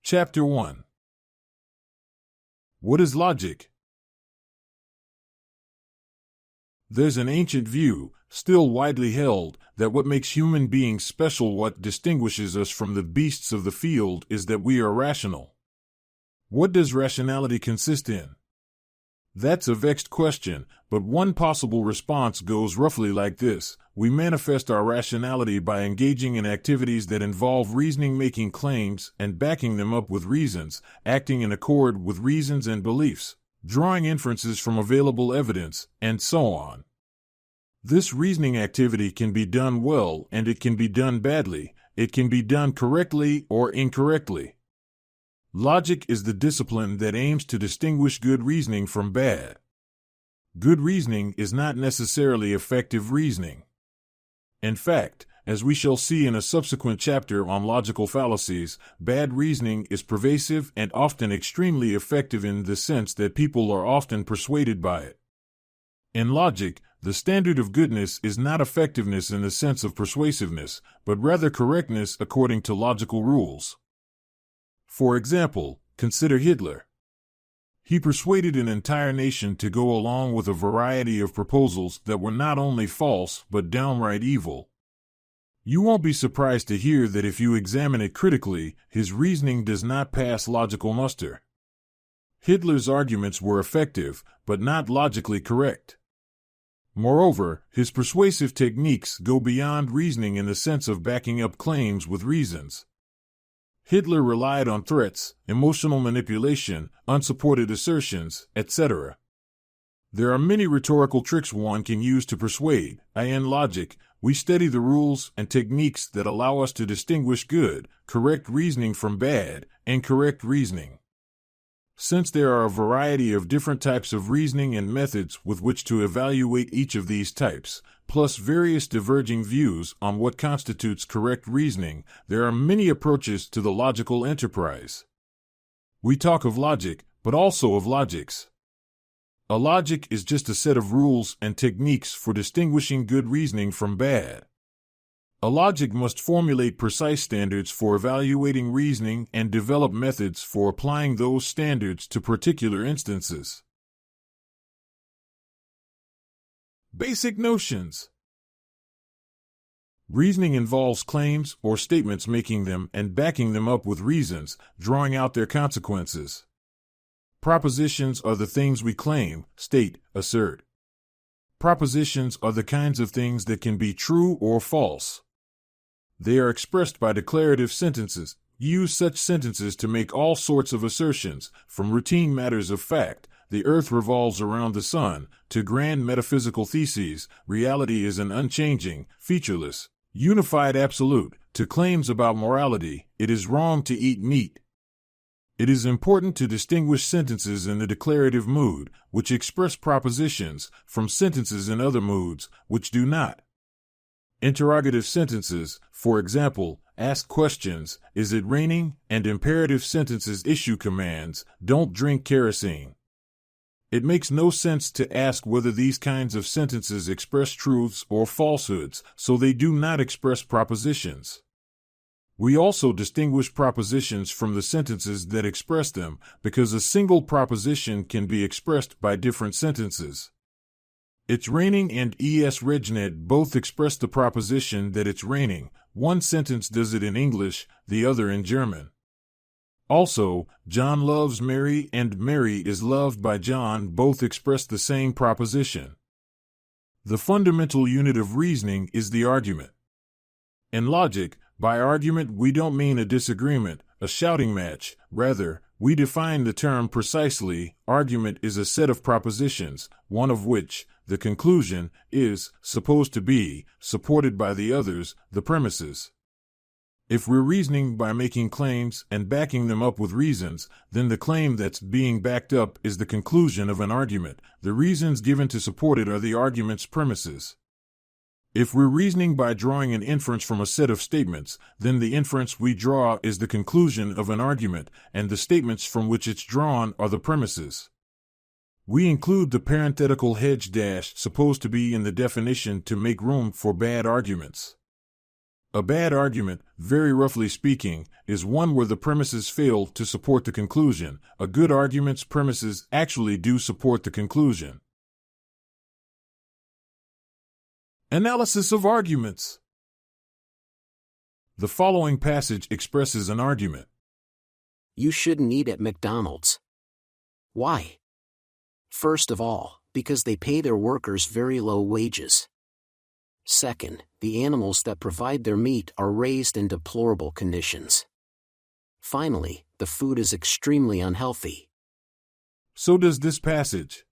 Chapter 1. What is logic? There's an ancient view, still widely held, that what makes human beings special, what distinguishes us from the beasts of the field, is that we are rational. What does rationality consist in? That's a vexed question, but one possible response goes roughly like this. We manifest our rationality by engaging in activities that involve reasoning, making claims, and backing them up with reasons, acting in accord with reasons and beliefs, drawing inferences from available evidence, and so on. This reasoning activity can be done well and it can be done badly. It can be done correctly or incorrectly. Logic is the discipline that aims to distinguish good reasoning from bad. Good reasoning is not necessarily effective reasoning. In fact, as we shall see in a subsequent chapter on logical fallacies, bad reasoning is pervasive and often extremely effective in the sense that people are often persuaded by it. In logic, the standard of goodness is not effectiveness in the sense of persuasiveness, but rather correctness according to logical rules. For example, consider Hitler. He persuaded an entire nation to go along with a variety of proposals that were not only false but downright evil. You won't be surprised to hear that if you examine it critically, his reasoning does not pass logical muster. Hitler's arguments were effective, but not logically correct. Moreover, his persuasive techniques go beyond reasoning in the sense of backing up claims with reasons. Hitler relied on threats, emotional manipulation, unsupported assertions, etc. There are many rhetorical tricks one can use to persuade. In logic, we study the rules and techniques that allow us to distinguish good, correct reasoning from bad, incorrect reasoning. Since there are a variety of different types of reasoning and methods with which to evaluate each of these types, plus various diverging views on what constitutes correct reasoning, there are many approaches to the logical enterprise. We talk of logic, but also of logics. A logic is just a set of rules and techniques for distinguishing good reasoning from bad. A logic must formulate precise standards for evaluating reasoning and develop methods for applying those standards to particular instances. Basic notions. Reasoning involves claims or statements, making them and backing them up with reasons, drawing out their consequences. Propositions are the things we claim, state, assert. Propositions are the kinds of things that can be true or false. They are expressed by declarative sentences. Use such sentences to make all sorts of assertions, from routine matters of fact, the earth revolves around the sun, to grand metaphysical theses, reality is an unchanging, featureless, unified absolute, to claims about morality, it is wrong to eat meat. It is important to distinguish sentences in the declarative mood, which express propositions, from sentences in other moods, which do not. Interrogative sentences, for example, ask questions, is it raining? And imperative sentences issue commands, don't drink kerosene. It makes no sense to ask whether these kinds of sentences express truths or falsehoods, so they do not express propositions. We also distinguish propositions from the sentences that express them, because a single proposition can be expressed by different sentences. It's raining and es regnet both express the proposition that it's raining. One sentence does it in English, the other in German. Also, John loves Mary and Mary is loved by John both express the same proposition. The fundamental unit of reasoning is the argument. In logic, by argument we don't mean a disagreement, a shouting match. Rather, we define the term precisely. Argument is a set of propositions, one of which, the conclusion, is supposed to be supported by the others, the premises. If we're reasoning by making claims and backing them up with reasons, then the claim that's being backed up is the conclusion of an argument. The reasons given to support it are the argument's premises. If we're reasoning by drawing an inference from a set of statements, then the inference we draw is the conclusion of an argument, and the statements from which it's drawn are the premises. We include the parenthetical hedge dash supposed to be in the definition to make room for bad arguments. A bad argument, very roughly speaking, is one where the premises fail to support the conclusion. A good argument's premises actually do support the conclusion. Analysis of arguments. The following passage expresses an argument. You shouldn't eat at McDonald's. Why? First of all, because they pay their workers very low wages. Second, the animals that provide their meat are raised in deplorable conditions. Finally, the food is extremely unhealthy. So does this passage.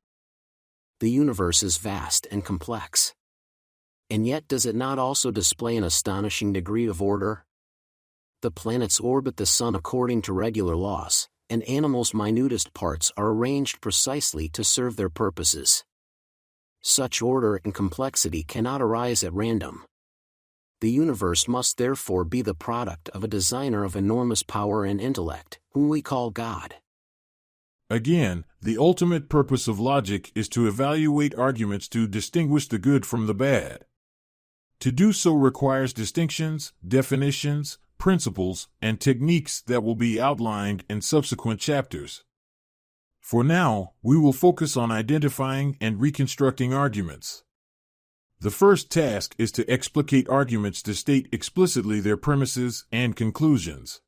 The universe is vast and complex. And yet does it not also display an astonishing degree of order? The planets orbit the sun according to regular laws, and animals' minutest parts are arranged precisely to serve their purposes. Such order and complexity cannot arise at random. The universe must therefore be the product of a designer of enormous power and intellect, whom we call God. Again, the ultimate purpose of logic is to evaluate arguments to distinguish the good from the bad. To do so requires distinctions, definitions, principles, and techniques that will be outlined in subsequent chapters. For now, we will focus on identifying and reconstructing arguments. The first task is to explicate arguments to state explicitly their premises and conclusions.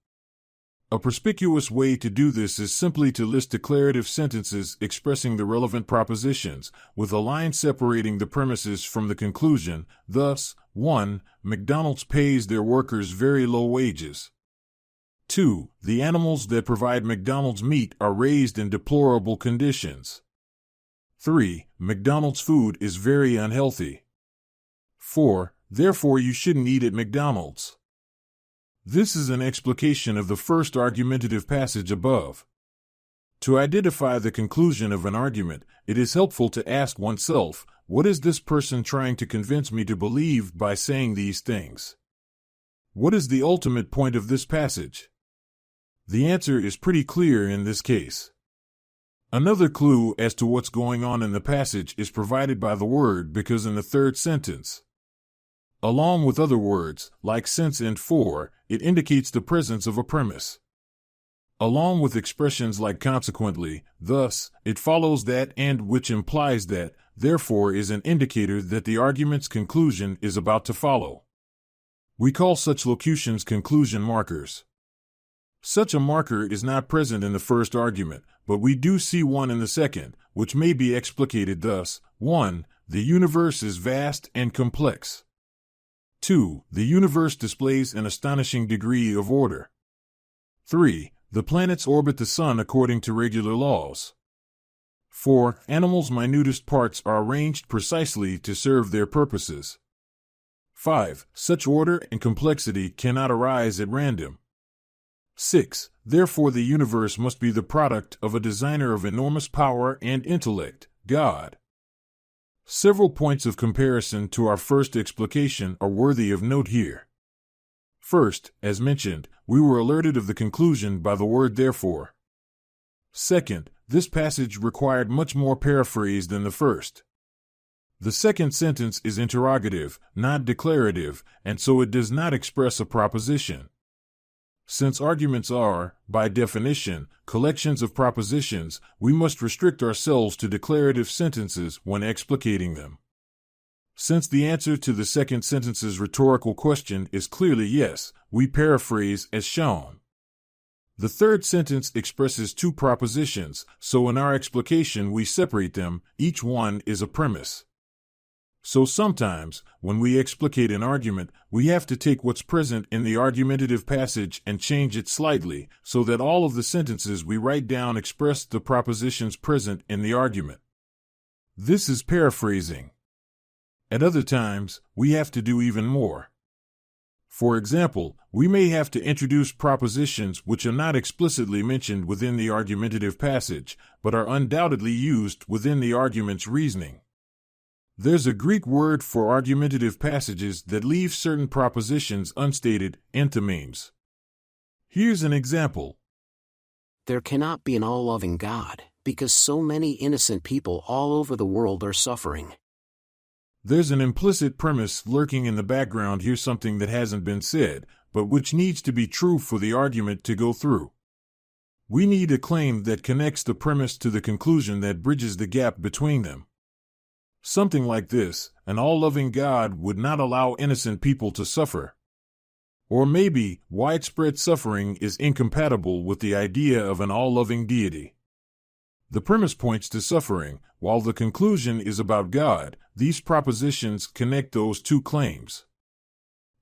A perspicuous way to do this is simply to list declarative sentences expressing the relevant propositions, with a line separating the premises from the conclusion. Thus, 1. McDonald's pays their workers very low wages. 2. The animals that provide McDonald's meat are raised in deplorable conditions. 3. McDonald's food is very unhealthy. 4. Therefore you shouldn't eat at McDonald's. This is an explication of the first argumentative passage above. To identify the conclusion of an argument, it is helpful to ask oneself, what is this person trying to convince me to believe by saying these things? What is the ultimate point of this passage? The answer is pretty clear in this case. Another clue as to what's going on in the passage is provided by the word because in the third sentence. Along with other words, like since and for, it indicates the presence of a premise. Along with expressions like consequently, thus, it follows that and which implies that, therefore is an indicator that the argument's conclusion is about to follow. We call such locutions conclusion markers. Such a marker is not present in the first argument, but we do see one in the second, which may be explicated thus. 1. The universe is vast and complex. 2. The universe displays an astonishing degree of order. 3. The planets orbit the sun according to regular laws. 4. Animals' minutest parts are arranged precisely to serve their purposes. 5. Such order and complexity cannot arise at random. 6. Therefore the universe must be the product of a designer of enormous power and intellect, God. Several points of comparison to our first explication are worthy of note here. First, as mentioned, we were alerted of the conclusion by the word therefore. Second, this passage required much more paraphrase than the first. The second sentence is interrogative, not declarative, and so it does not express a proposition. Since arguments are, by definition, collections of propositions, we must restrict ourselves to declarative sentences when explicating them. Since the answer to the second sentence's rhetorical question is clearly yes, we paraphrase as shown. The third sentence expresses two propositions, so in our explication we separate them, each one is a premise. So sometimes, when we explicate an argument, we have to take what's present in the argumentative passage and change it slightly, so that all of the sentences we write down express the propositions present in the argument. This is paraphrasing. At other times, we have to do even more. For example, we may have to introduce propositions which are not explicitly mentioned within the argumentative passage, but are undoubtedly used within the argument's reasoning. There's a Greek word for argumentative passages that leave certain propositions unstated, enthymemes. Here's an example. There cannot be an all-loving God, because so many innocent people all over the world are suffering. There's an implicit premise lurking in the background here, something that hasn't been said, but which needs to be true for the argument to go through. We need a claim that connects the premise to the conclusion that bridges the gap between them. Something like this: an all-loving God would not allow innocent people to suffer. Or maybe, widespread suffering is incompatible with the idea of an all-loving deity. The premise points to suffering, while the conclusion is about God. These propositions connect those two claims.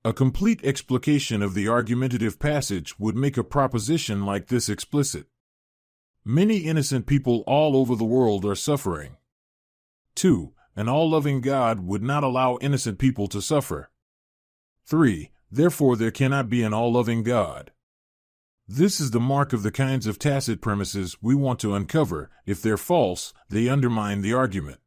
A complete explication of the argumentative passage would make a proposition like this explicit. Many innocent people all over the world are suffering. 2. An all-loving God would not allow innocent people to suffer. 3. Therefore there cannot be an all-loving God. This is the mark of the kinds of tacit premises we want to uncover. If they're false, they undermine the argument.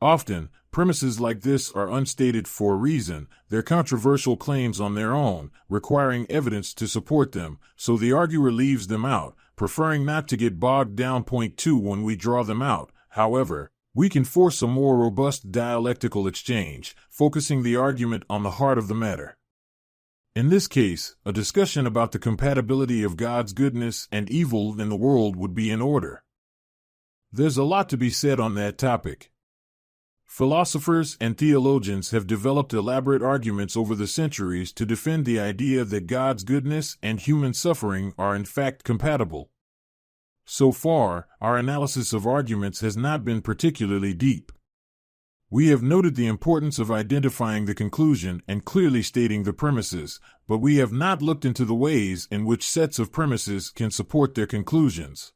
Often, premises like this are unstated for a reason. They're controversial claims on their own, requiring evidence to support them, so the arguer leaves them out, preferring not to get bogged down. Point 2. When we draw them out, however, we can force a more robust dialectical exchange, focusing the argument on the heart of the matter. In this case, a discussion about the compatibility of God's goodness and evil in the world would be in order. There's a lot to be said on that topic. Philosophers and theologians have developed elaborate arguments over the centuries to defend the idea that God's goodness and human suffering are in fact compatible. So far, our analysis of arguments has not been particularly deep. We have noted the importance of identifying the conclusion and clearly stating the premises, but we have not looked into the ways in which sets of premises can support their conclusions.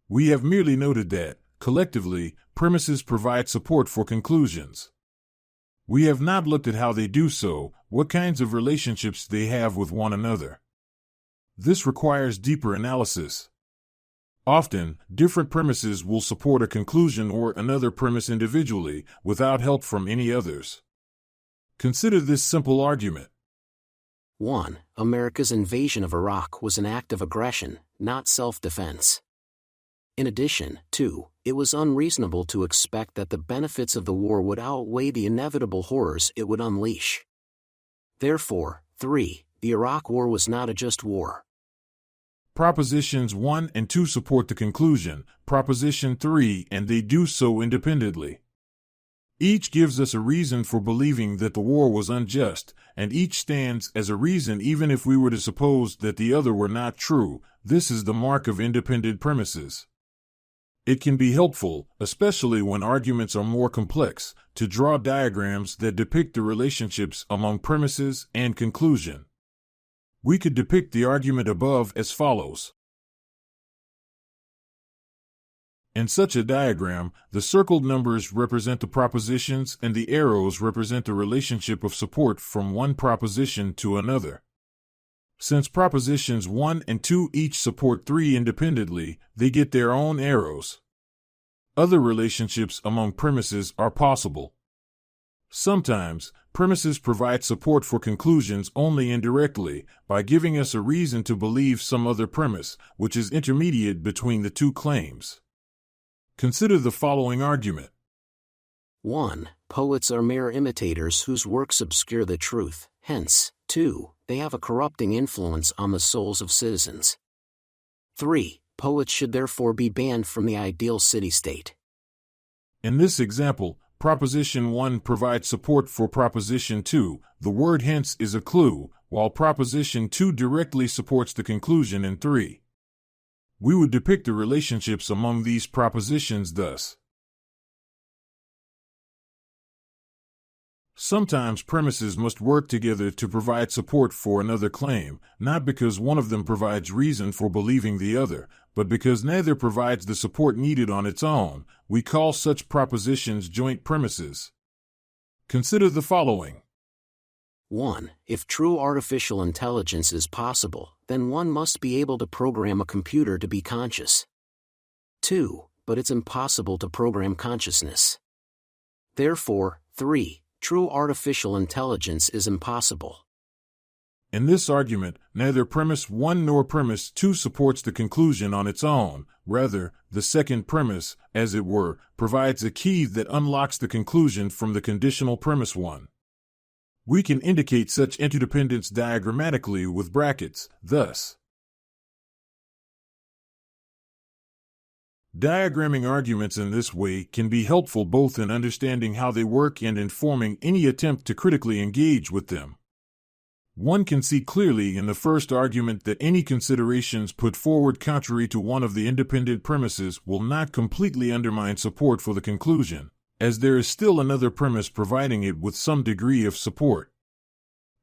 We have merely noted that, collectively, premises provide support for conclusions. We have not looked at how they do so, what kinds of relationships they have with one another. This requires deeper analysis. Often, different premises will support a conclusion or another premise individually, without help from any others. Consider this simple argument. 1. America's invasion of Iraq was an act of aggression, not self-defense. In addition, 2. It was unreasonable to expect that the benefits of the war would outweigh the inevitable horrors it would unleash. Therefore, 3. The Iraq War was not a just war. Propositions 1 and 2 support the conclusion, Proposition 3, and they do so independently. Each gives us a reason for believing that the war was unjust, and each stands as a reason even if we were to suppose that the other were not true. This is the mark of independent premises. It can be helpful, especially when arguments are more complex, to draw diagrams that depict the relationships among premises and conclusion. We could depict the argument above as follows. In such a diagram, the circled numbers represent the propositions and the arrows represent the relationship of support from one proposition to another. Since propositions 1 and 2 each support 3 independently, they get their own arrows. Other relationships among premises are possible. Sometimes, premises provide support for conclusions only indirectly, by giving us a reason to believe some other premise, which is intermediate between the two claims. Consider the following argument. 1. Poets are mere imitators whose works obscure the truth, hence, 2. They have a corrupting influence on the souls of citizens. 3. Poets should therefore be banned from the ideal city-state. In this example, Proposition 1 provides support for Proposition 2, the word hence is a clue, while Proposition 2 directly supports the conclusion in 3. We would depict the relationships among these propositions thus. Sometimes premises must work together to provide support for another claim, not because one of them provides reason for believing the other, but because neither provides the support needed on its own. We call such propositions joint premises. Consider the following. 1. If true artificial intelligence is possible, then one must be able to program a computer to be conscious. 2. But it's impossible to program consciousness. Therefore, 3. True artificial intelligence is impossible. In this argument, neither premise 1 nor premise 2 supports the conclusion on its own. Rather, the second premise, as it were, provides a key that unlocks the conclusion from the conditional premise 1. We can indicate such interdependence diagrammatically with brackets, thus. Diagramming arguments in this way can be helpful both in understanding how they work and informing any attempt to critically engage with them. One can see clearly in the first argument that any considerations put forward contrary to one of the independent premises will not completely undermine support for the conclusion, as there is still another premise providing it with some degree of support.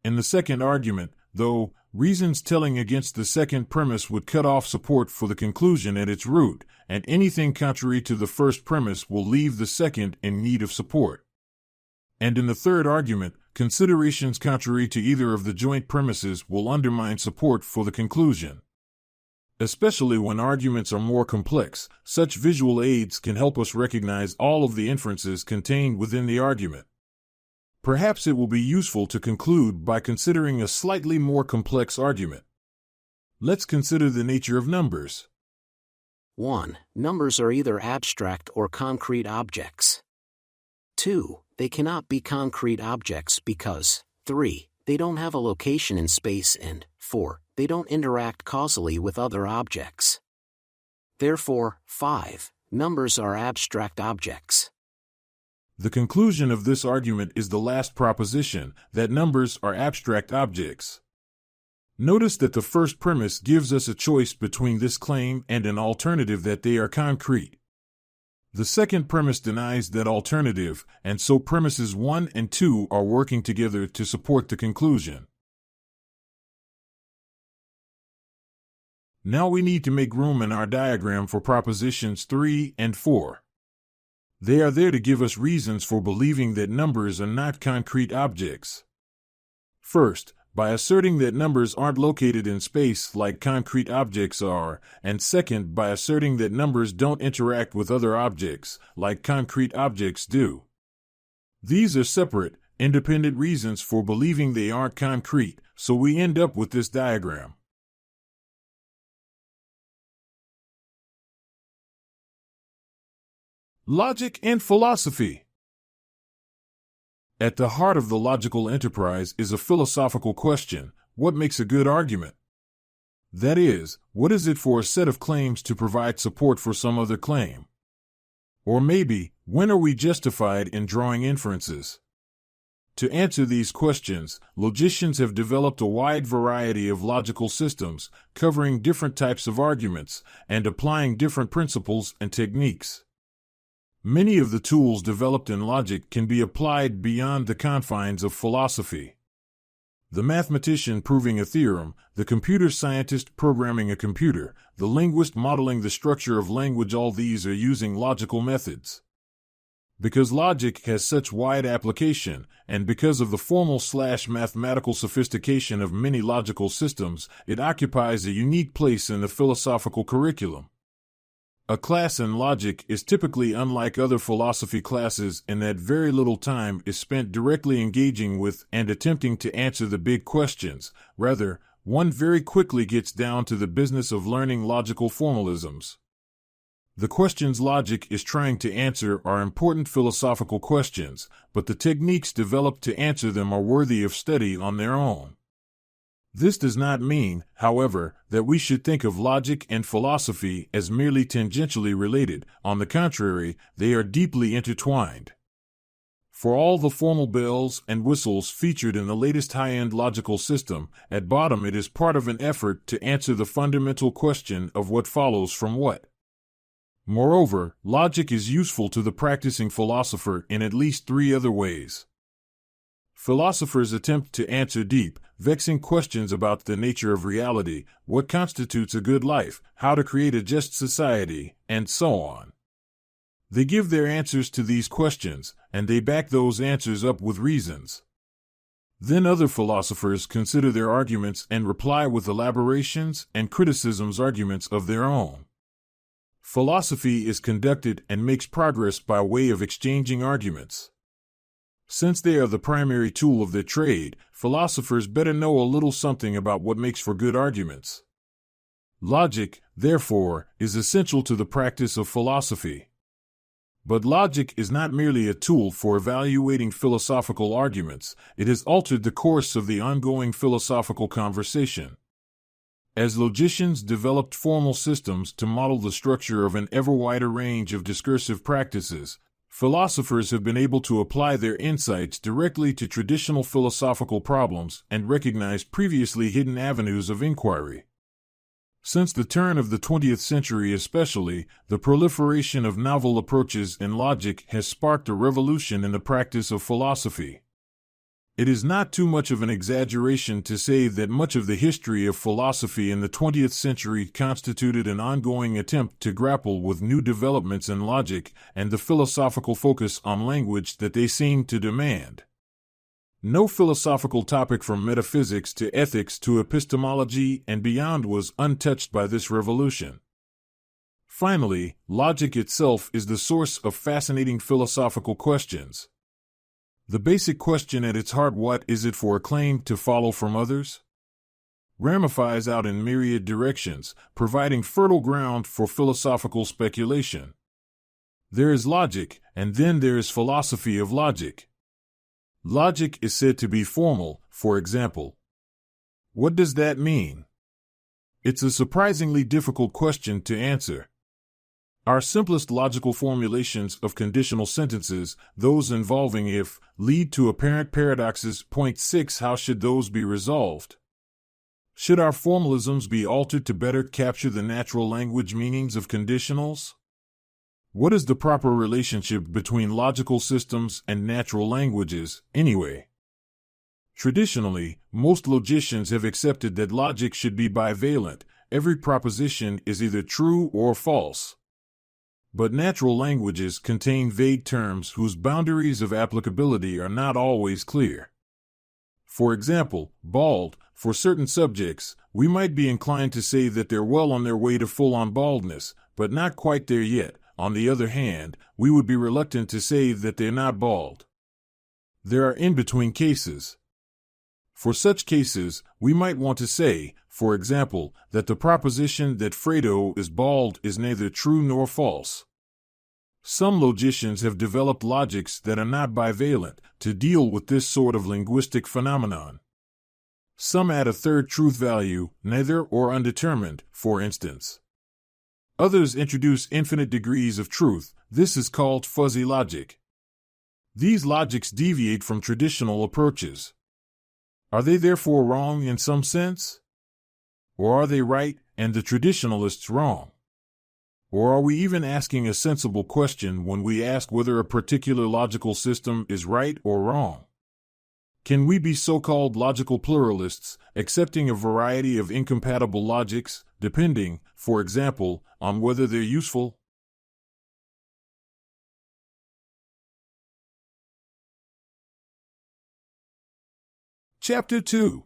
In the second argument, though, reasons telling against the second premise would cut off support for the conclusion at its root, and anything contrary to the first premise will leave the second in need of support. And in the third argument, considerations contrary to either of the joint premises will undermine support for the conclusion. Especially when arguments are more complex, such visual aids can help us recognize all of the inferences contained within the argument. Perhaps it will be useful to conclude by considering a slightly more complex argument. Let's consider the nature of numbers. 1. Numbers are either abstract or concrete objects. 2. They cannot be concrete objects because 3. They don't have a location in space, and 4. They don't interact causally with other objects. Therefore, 5. Numbers are abstract objects. The conclusion of this argument is the last proposition, that numbers are abstract objects. Notice that the first premise gives us a choice between this claim and an alternative that they are concrete. The second premise denies that alternative, and so premises 1 and 2 are working together to support the conclusion. Now we need to make room in our diagram for propositions 3 and 4. They are there to give us reasons for believing that numbers are not concrete objects. First, by asserting that numbers aren't located in space like concrete objects are, and second, by asserting that numbers don't interact with other objects like concrete objects do. These are separate, independent reasons for believing they aren't concrete, so we end up with this diagram. Logic and philosophy. At the heart of the logical enterprise is a philosophical question: what makes a good argument? That is, what is it for a set of claims to provide support for some other claim? Or maybe, when are we justified in drawing inferences? To answer these questions, logicians have developed a wide variety of logical systems, covering different types of arguments, and applying different principles and techniques. Many of the tools developed in logic can be applied beyond the confines of philosophy. The mathematician proving a theorem, the computer scientist programming a computer, the linguist modeling the structure of language, all these are using logical methods. Because logic has such wide application, and because of the formal/mathematical sophistication of many logical systems, it occupies a unique place in the philosophical curriculum. A class in logic is typically unlike other philosophy classes in that very little time is spent directly engaging with and attempting to answer the big questions. Rather, one very quickly gets down to the business of learning logical formalisms. The questions logic is trying to answer are important philosophical questions, but the techniques developed to answer them are worthy of study on their own. This does not mean, however, that we should think of logic and philosophy as merely tangentially related. On the contrary, they are deeply intertwined. For all the formal bells and whistles featured in the latest high-end logical system, at bottom it is part of an effort to answer the fundamental question of what follows from what. Moreover, logic is useful to the practicing philosopher in at least 3 other ways. Philosophers attempt to answer deep, vexing questions about the nature of reality, what constitutes a good life, how to create a just society, and so on. They give their answers to these questions, and they back those answers up with reasons. Then other philosophers consider their arguments and reply with elaborations and criticisms, arguments of their own. Philosophy is conducted and makes progress by way of exchanging arguments. Since they are the primary tool of their trade, philosophers better know a little something about what makes for good arguments. Logic, therefore, is essential to the practice of philosophy. But logic is not merely a tool for evaluating philosophical arguments, it has altered the course of the ongoing philosophical conversation. As logicians developed formal systems to model the structure of an ever wider range of discursive practices, philosophers have been able to apply their insights directly to traditional philosophical problems and recognize previously hidden avenues of inquiry. Since the turn of the 20th century especially, the proliferation of novel approaches in logic has sparked a revolution in the practice of philosophy. It is not too much of an exaggeration to say that much of the history of philosophy in the 20th century constituted an ongoing attempt to grapple with new developments in logic and the philosophical focus on language that they seemed to demand. No philosophical topic from metaphysics to ethics to epistemology and beyond was untouched by this revolution. Finally, logic itself is the source of fascinating philosophical questions. The basic question at its heart, what is it for a claim to follow from others? Ramifies out in myriad directions, providing fertile ground for philosophical speculation. There is logic, and then there is philosophy of logic. Logic is said to be formal, for example. What does that mean? It's a surprisingly difficult question to answer. Our simplest logical formulations of conditional sentences, those involving if, lead to apparent paradoxes. Point 6. How should those be resolved? Should our formalisms be altered to better capture the natural language meanings of conditionals? What is the proper relationship between logical systems and natural languages, anyway? Traditionally, most logicians have accepted that logic should be bivalent. Every proposition is either true or false. But natural languages contain vague terms whose boundaries of applicability are not always clear. For example, bald, for certain subjects, we might be inclined to say that they're well on their way to full-on baldness, but not quite there yet. On the other hand, we would be reluctant to say that they're not bald. There are in-between cases. For such cases, we might want to say, for example, that the proposition that Fredo is bald is neither true nor false. Some logicians have developed logics that are not bivalent to deal with this sort of linguistic phenomenon. Some add a third truth value, neither or undetermined, for instance. Others introduce infinite degrees of truth. This is called fuzzy logic. These logics deviate from traditional approaches. Are they therefore wrong in some sense? Or are they right, and the traditionalists wrong? Or are we even asking a sensible question when we ask whether a particular logical system is right or wrong? Can we be so-called logical pluralists, accepting a variety of incompatible logics, depending, for example, on whether they're useful? Chapter 2.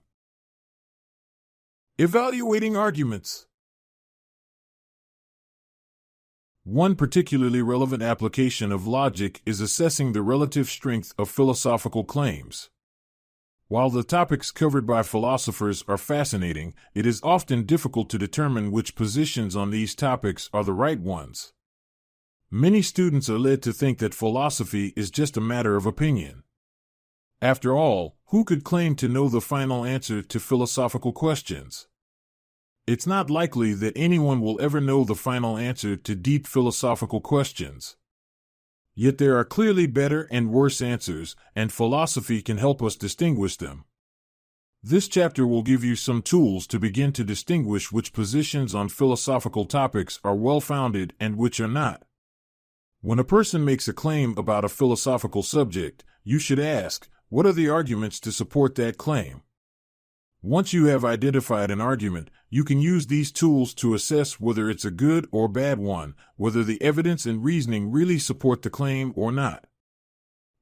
Evaluating Arguments. One particularly relevant application of logic is assessing the relative strength of philosophical claims. While the topics covered by philosophers are fascinating, it is often difficult to determine which positions on these topics are the right ones. Many students are led to think that philosophy is just a matter of opinion. After all, who could claim to know the final answer to philosophical questions? It's not likely that anyone will ever know the final answer to deep philosophical questions. Yet there are clearly better and worse answers, and philosophy can help us distinguish them. This chapter will give you some tools to begin to distinguish which positions on philosophical topics are well-founded and which are not. When a person makes a claim about a philosophical subject, you should ask, what are the arguments to support that claim? Once you have identified an argument, you can use these tools to assess whether it's a good or bad one, whether the evidence and reasoning really support the claim or not.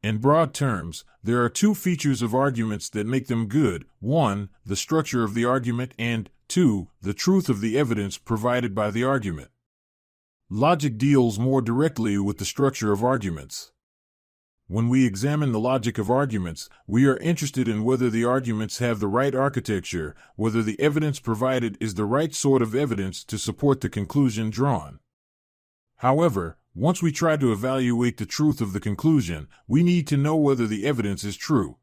In broad terms, there are two features of arguments that make them good: 1, the structure of the argument, and 2, the truth of the evidence provided by the argument. Logic deals more directly with the structure of arguments. When we examine the logic of arguments, we are interested in whether the arguments have the right architecture, whether the evidence provided is the right sort of evidence to support the conclusion drawn. However, once we try to evaluate the truth of the conclusion, we need to know whether the evidence is true.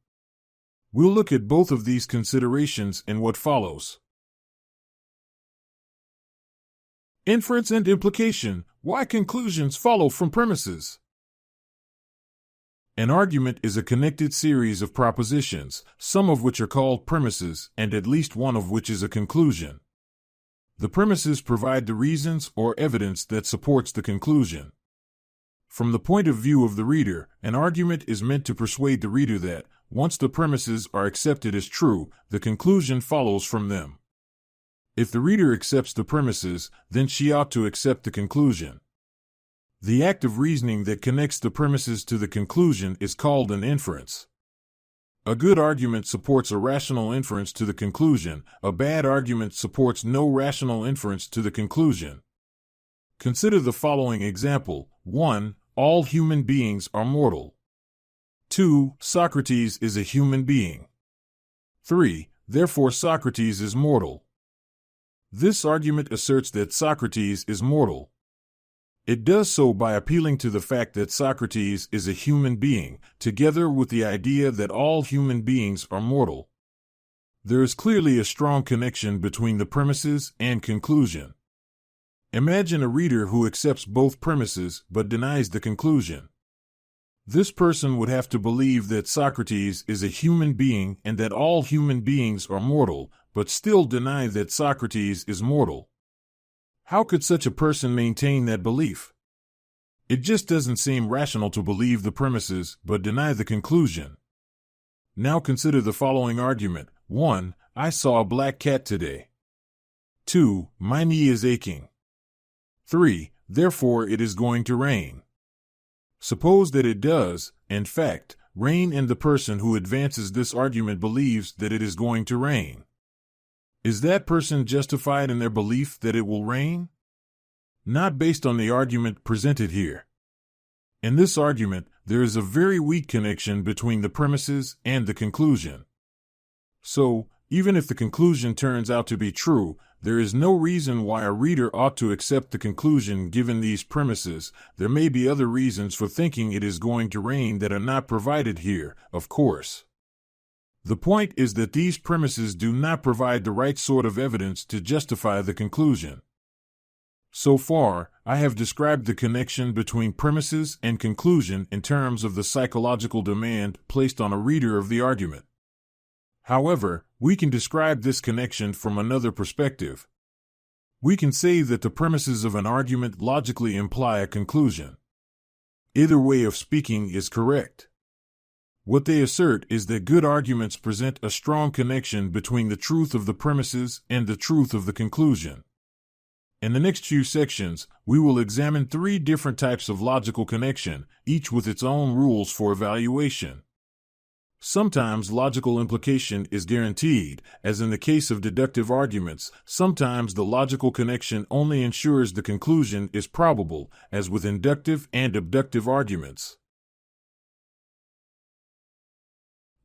We'll look at both of these considerations in what follows. Inference and implication: why conclusions follow from premises. An argument is a connected series of propositions, some of which are called premises, and at least one of which is a conclusion. The premises provide the reasons or evidence that supports the conclusion. From the point of view of the reader, an argument is meant to persuade the reader that, once the premises are accepted as true, the conclusion follows from them. If the reader accepts the premises, then she ought to accept the conclusion. The act of reasoning that connects the premises to the conclusion is called an inference. A good argument supports a rational inference to the conclusion. A bad argument supports no rational inference to the conclusion. Consider the following example. 1. All human beings are mortal. 2. Socrates is a human being. 3. Therefore Socrates is mortal. This argument asserts that Socrates is mortal. It does so by appealing to the fact that Socrates is a human being, together with the idea that all human beings are mortal. There is clearly a strong connection between the premises and conclusion. Imagine a reader who accepts both premises but denies the conclusion. This person would have to believe that Socrates is a human being and that all human beings are mortal, but still deny that Socrates is mortal. How could such a person maintain that belief? It just doesn't seem rational to believe the premises but deny the conclusion. Now consider the following argument. 1. I saw a black cat today. 2. My knee is aching. 3. Therefore it is going to rain. Suppose that it does, in fact, rain, and the person who advances this argument believes that it is going to rain. Is that person justified in their belief that it will rain? Not based on the argument presented here. In this argument, there is a very weak connection between the premises and the conclusion. So, even if the conclusion turns out to be true, there is no reason why a reader ought to accept the conclusion given these premises. There may be other reasons for thinking it is going to rain that are not provided here, of course. The point is that these premises do not provide the right sort of evidence to justify the conclusion. So far, I have described the connection between premises and conclusion in terms of the psychological demand placed on a reader of the argument. However, we can describe this connection from another perspective. We can say that the premises of an argument logically imply a conclusion. Either way of speaking is correct. What they assert is that good arguments present a strong connection between the truth of the premises and the truth of the conclusion. In the next few sections, we will examine 3 different types of logical connection, each with its own rules for evaluation. Sometimes logical implication is guaranteed, as in the case of deductive arguments. Sometimes the logical connection only ensures the conclusion is probable, as with inductive and abductive arguments.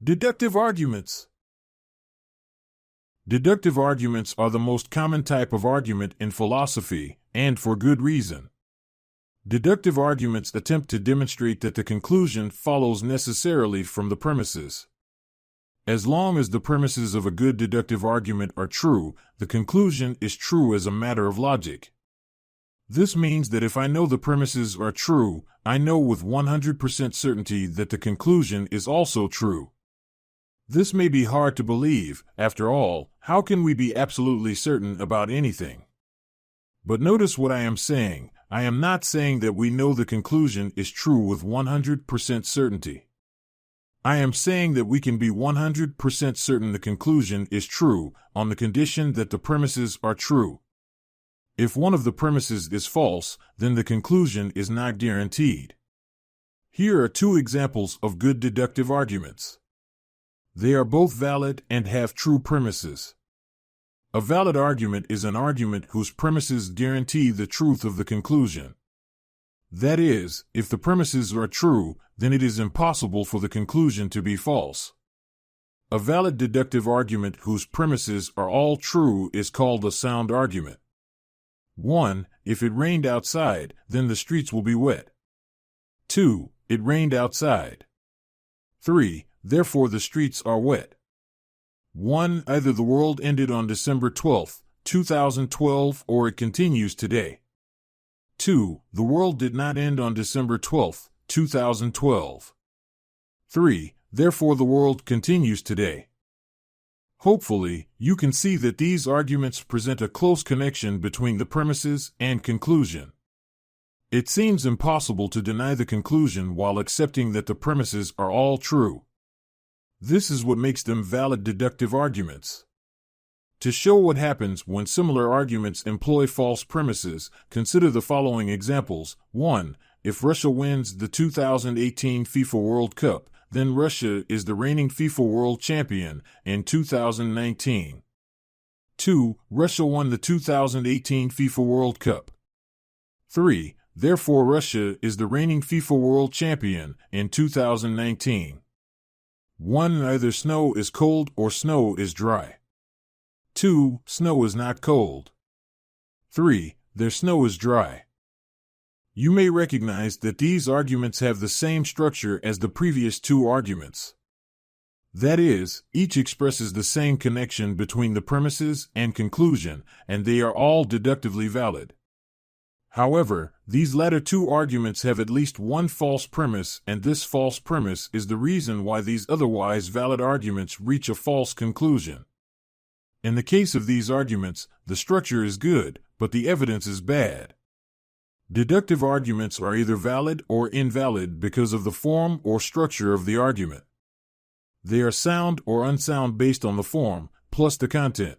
Deductive arguments. Deductive arguments are the most common type of argument in philosophy, and for good reason. Deductive arguments attempt to demonstrate that the conclusion follows necessarily from the premises. As long as the premises of a good deductive argument are true, the conclusion is true as a matter of logic. This means that if I know the premises are true, I know with 100% certainty that the conclusion is also true. This may be hard to believe. After all, how can we be absolutely certain about anything? But notice what I am saying. I am not saying that we know the conclusion is true with 100% certainty. I am saying that we can be 100% certain the conclusion is true, on the condition that the premises are true. If one of the premises is false, then the conclusion is not guaranteed. Here are 2 examples of good deductive arguments. They are both valid and have true premises. A valid argument is an argument whose premises guarantee the truth of the conclusion. That is, if the premises are true, then it is impossible for the conclusion to be false. A valid deductive argument whose premises are all true is called a sound argument. 1. If it rained outside, then the streets will be wet. 2. It rained outside. 3. Therefore the streets are wet. 1. Either the world ended on December 12, 2012, or it continues today. 2. The world did not end on December 12, 2012. 3. Therefore the world continues today. Hopefully, you can see that these arguments present a close connection between the premises and conclusion. It seems impossible to deny the conclusion while accepting that the premises are all true. This is what makes them valid deductive arguments. To show what happens when similar arguments employ false premises, consider the following examples. 1. If Russia wins the 2018 FIFA World Cup, then Russia is the reigning FIFA World Champion in 2019. 2. Russia won the 2018 FIFA World Cup. 3. Therefore Russia is the reigning FIFA World Champion in 2019. 1. Either snow is cold or snow is dry. 2. Snow is not cold. 3. Their snow is dry. You may recognize that these arguments have the same structure as the previous two arguments. That is, each expresses the same connection between the premises and conclusion, and they are all deductively valid. However, these latter two arguments have at least one false premise, and this false premise is the reason why these otherwise valid arguments reach a false conclusion. In the case of these arguments, the structure is good, but the evidence is bad. Deductive arguments are either valid or invalid because of the form or structure of the argument. They are sound or unsound based on the form, plus the content.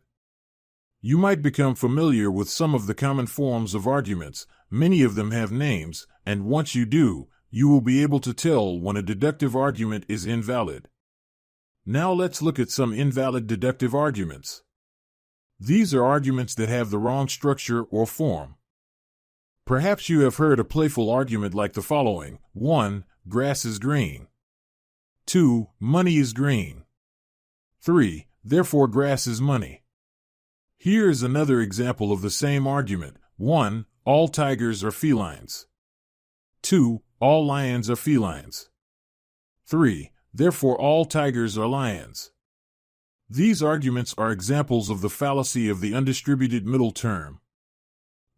You might become familiar with some of the common forms of arguments. Many of them have names, and once you do, you will be able to tell when a deductive argument is invalid. Now let's look at some invalid deductive arguments. These are arguments that have the wrong structure or form. Perhaps you have heard a playful argument like the following. 1. Grass is green. 2. Money is green. 3. Therefore grass is money. Here is another example of the same argument. 1. All tigers are felines. 2. All lions are felines. 3. Therefore all tigers are lions. These arguments are examples of the fallacy of the undistributed middle term.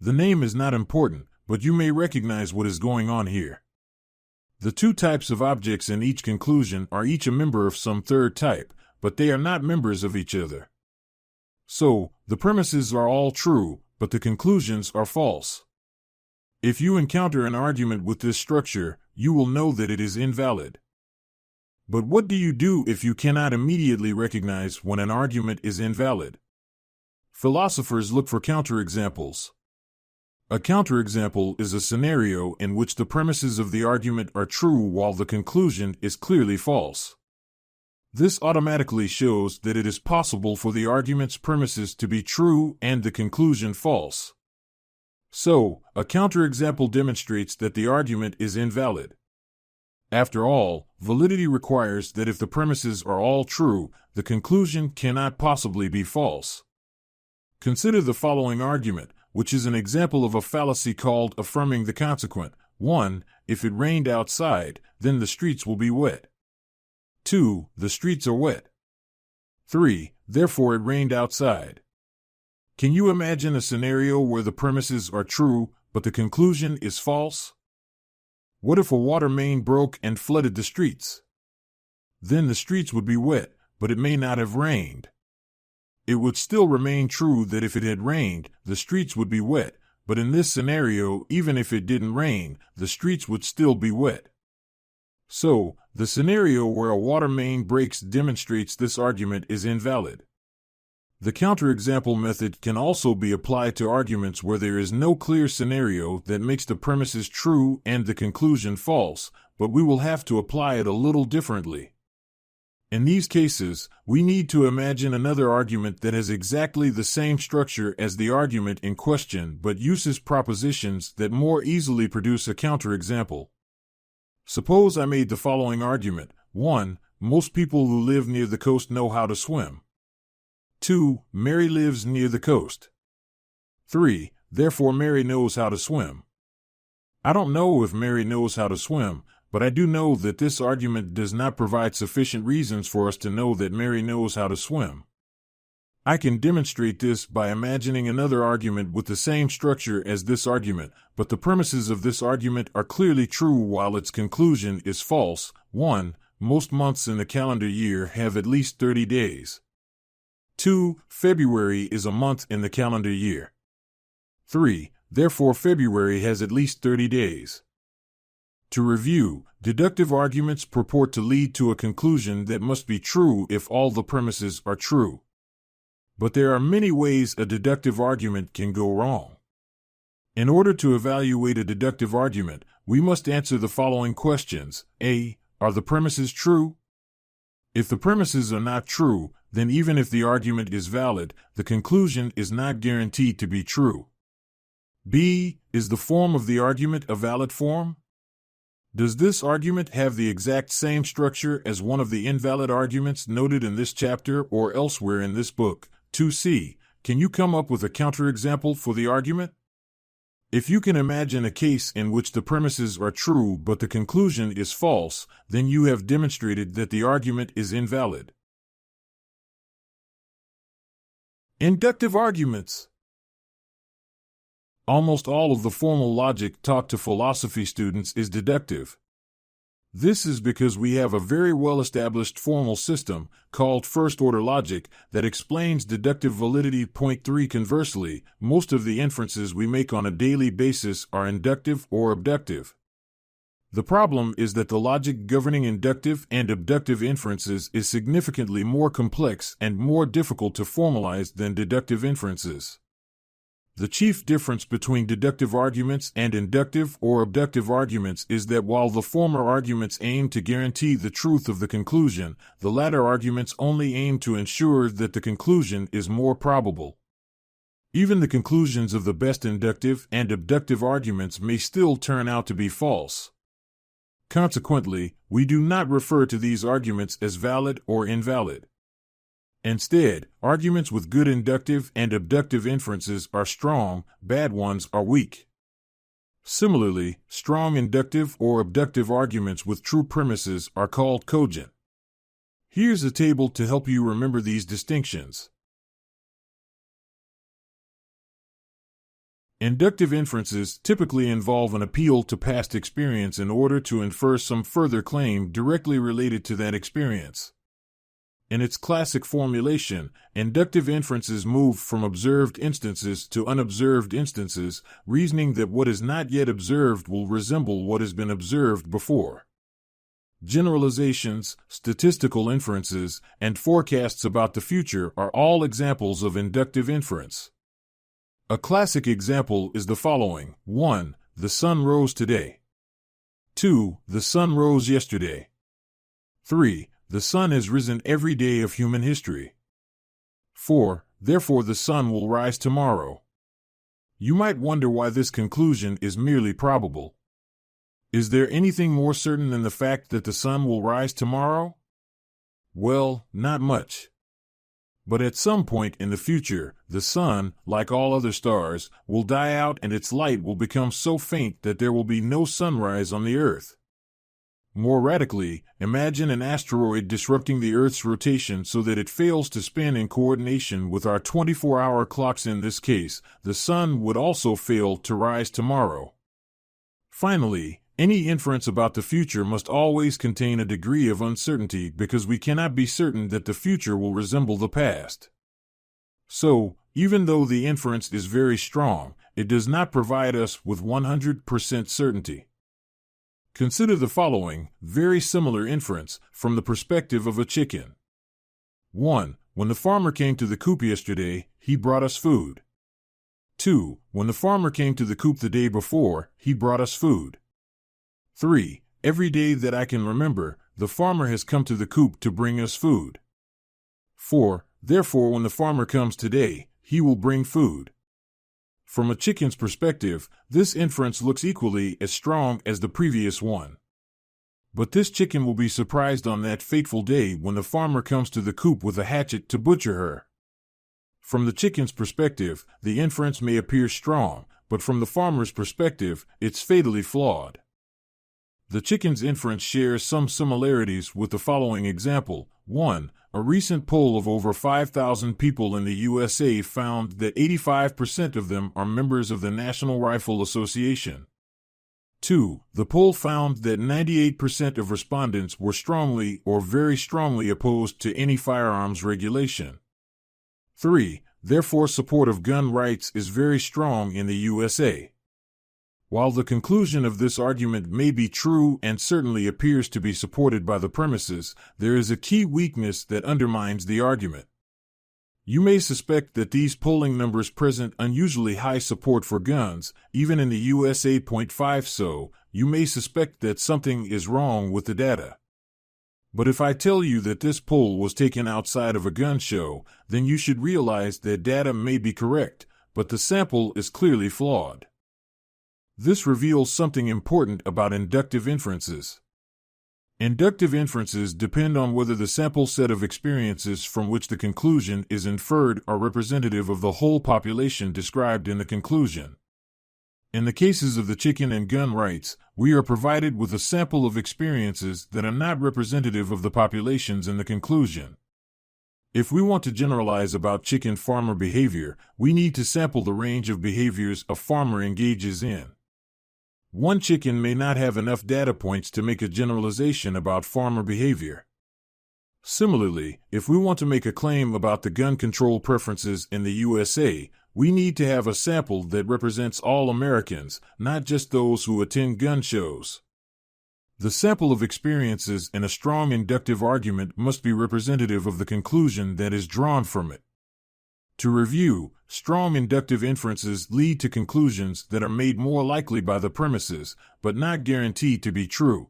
The name is not important, but you may recognize what is going on here. The two types of objects in each conclusion are each a member of some third type, but they are not members of each other. So, the premises are all true, but the conclusions are false. If you encounter an argument with this structure, you will know that it is invalid. But what do you do if you cannot immediately recognize when an argument is invalid? Philosophers look for counterexamples. A counterexample is a scenario in which the premises of the argument are true while the conclusion is clearly false. This automatically shows that it is possible for the argument's premises to be true and the conclusion false. So, a counterexample demonstrates that the argument is invalid. After all, validity requires that if the premises are all true, the conclusion cannot possibly be false. Consider the following argument, which is an example of a fallacy called affirming the consequent. 1. If it rained outside, then the streets will be wet. 2. The streets are wet. 3. Therefore it rained outside. Can you imagine a scenario where the premises are true, but the conclusion is false? What if a water main broke and flooded the streets? Then the streets would be wet, but it may not have rained. It would still remain true that if it had rained, the streets would be wet, but in this scenario, even if it didn't rain, the streets would still be wet. So, the scenario where a water main breaks demonstrates this argument is invalid. The counterexample method can also be applied to arguments where there is no clear scenario that makes the premises true and the conclusion false, but we will have to apply it a little differently. In these cases, we need to imagine another argument that has exactly the same structure as the argument in question but uses propositions that more easily produce a counterexample. Suppose I made the following argument. 1. Most people who live near the coast know how to swim. 2. Mary lives near the coast. 3. Therefore Mary knows how to swim. I don't know if Mary knows how to swim, but I do know that this argument does not provide sufficient reasons for us to know that Mary knows how to swim. I can demonstrate this by imagining another argument with the same structure as this argument, but the premises of this argument are clearly true while its conclusion is false. 1. Most months in the calendar year have at least 30 days. 2. February is a month in the calendar year. 3. Therefore February has at least 30 days. To review, deductive arguments purport to lead to a conclusion that must be true if all the premises are true. But there are many ways a deductive argument can go wrong. In order to evaluate a deductive argument, we must answer the following questions. A. Are the premises true? If the premises are not true, then even if the argument is valid, the conclusion is not guaranteed to be true. B. Is the form of the argument a valid form? Does this argument have the exact same structure as one of the invalid arguments noted in this chapter or elsewhere in this book? 2c. Can you come up with a counterexample for the argument? If you can imagine a case in which the premises are true but the conclusion is false, then you have demonstrated that the argument is invalid. Inductive arguments. Almost all of the formal logic taught to philosophy students is deductive. This is because we have a very well-established formal system, called first-order logic, that explains deductive validity. Point 3. Conversely, most of the inferences we make on a daily basis are inductive or abductive. The problem is that the logic governing inductive and abductive inferences is significantly more complex and more difficult to formalize than deductive inferences. The chief difference between deductive arguments and inductive or abductive arguments is that while the former arguments aim to guarantee the truth of the conclusion, the latter arguments only aim to ensure that the conclusion is more probable. Even the conclusions of the best inductive and abductive arguments may still turn out to be false. Consequently, we do not refer to these arguments as valid or invalid. Instead, arguments with good inductive and abductive inferences are strong, bad ones are weak. Similarly, strong inductive or abductive arguments with true premises are called cogent. Here's a table to help you remember these distinctions. Inductive inferences typically involve an appeal to past experience in order to infer some further claim directly related to that experience. In its classic formulation, inductive inferences move from observed instances to unobserved instances, reasoning that what is not yet observed will resemble what has been observed before. Generalizations, statistical inferences, and forecasts about the future are all examples of inductive inference. A classic example is the following. 1. The sun rose today. 2. The sun rose yesterday. 3. The sun has risen every day of human history. 4. Therefore the sun will rise tomorrow. You might wonder why this conclusion is merely probable. Is there anything more certain than the fact that the sun will rise tomorrow? Well, not much. But at some point in the future, the sun, like all other stars, will die out and its light will become so faint that there will be no sunrise on the earth. More radically, imagine an asteroid disrupting the Earth's rotation so that it fails to spin in coordination with our 24-hour clocks. In this case, the sun would also fail to rise tomorrow. Finally, any inference about the future must always contain a degree of uncertainty because we cannot be certain that the future will resemble the past. So, even though the inference is very strong, it does not provide us with 100% certainty. Consider the following, very similar inference, from the perspective of a chicken. 1. When the farmer came to the coop yesterday, he brought us food. 2. When the farmer came to the coop the day before, he brought us food. 3. Every day that I can remember, the farmer has come to the coop to bring us food. 4. Therefore, when the farmer comes today, he will bring food. From a chicken's perspective, this inference looks equally as strong as the previous one. But this chicken will be surprised on that fateful day when the farmer comes to the coop with a hatchet to butcher her. From the chicken's perspective, the inference may appear strong, but from the farmer's perspective, it's fatally flawed. The chicken's inference shares some similarities with the following example. 1. A recent poll of over 5,000 people in the USA found that 85% of them are members of the National Rifle Association. 2. The poll found that 98% of respondents were strongly or very strongly opposed to any firearms regulation. 3. Therefore, support of gun rights is very strong in the USA. While the conclusion of this argument may be true and certainly appears to be supported by the premises, there is a key weakness that undermines the argument. You may suspect that these polling numbers present unusually high support for guns, even in the USA. 5. So, you may suspect that something is wrong with the data. But if I tell you that this poll was taken outside of a gun show, then you should realize that data may be correct, but the sample is clearly flawed. This reveals something important about inductive inferences. Inductive inferences depend on whether the sample set of experiences from which the conclusion is inferred are representative of the whole population described in the conclusion. In the cases of the chicken and gun rights, we are provided with a sample of experiences that are not representative of the populations in the conclusion. If we want to generalize about chicken farmer behavior, we need to sample the range of behaviors a farmer engages in. One chicken may not have enough data points to make a generalization about farmer behavior. Similarly, if we want to make a claim about the gun control preferences in the USA, we need to have a sample that represents all Americans, not just those who attend gun shows. The sample of experiences in a strong inductive argument must be representative of the conclusion that is drawn from it. To review, strong inductive inferences lead to conclusions that are made more likely by the premises, but not guaranteed to be true.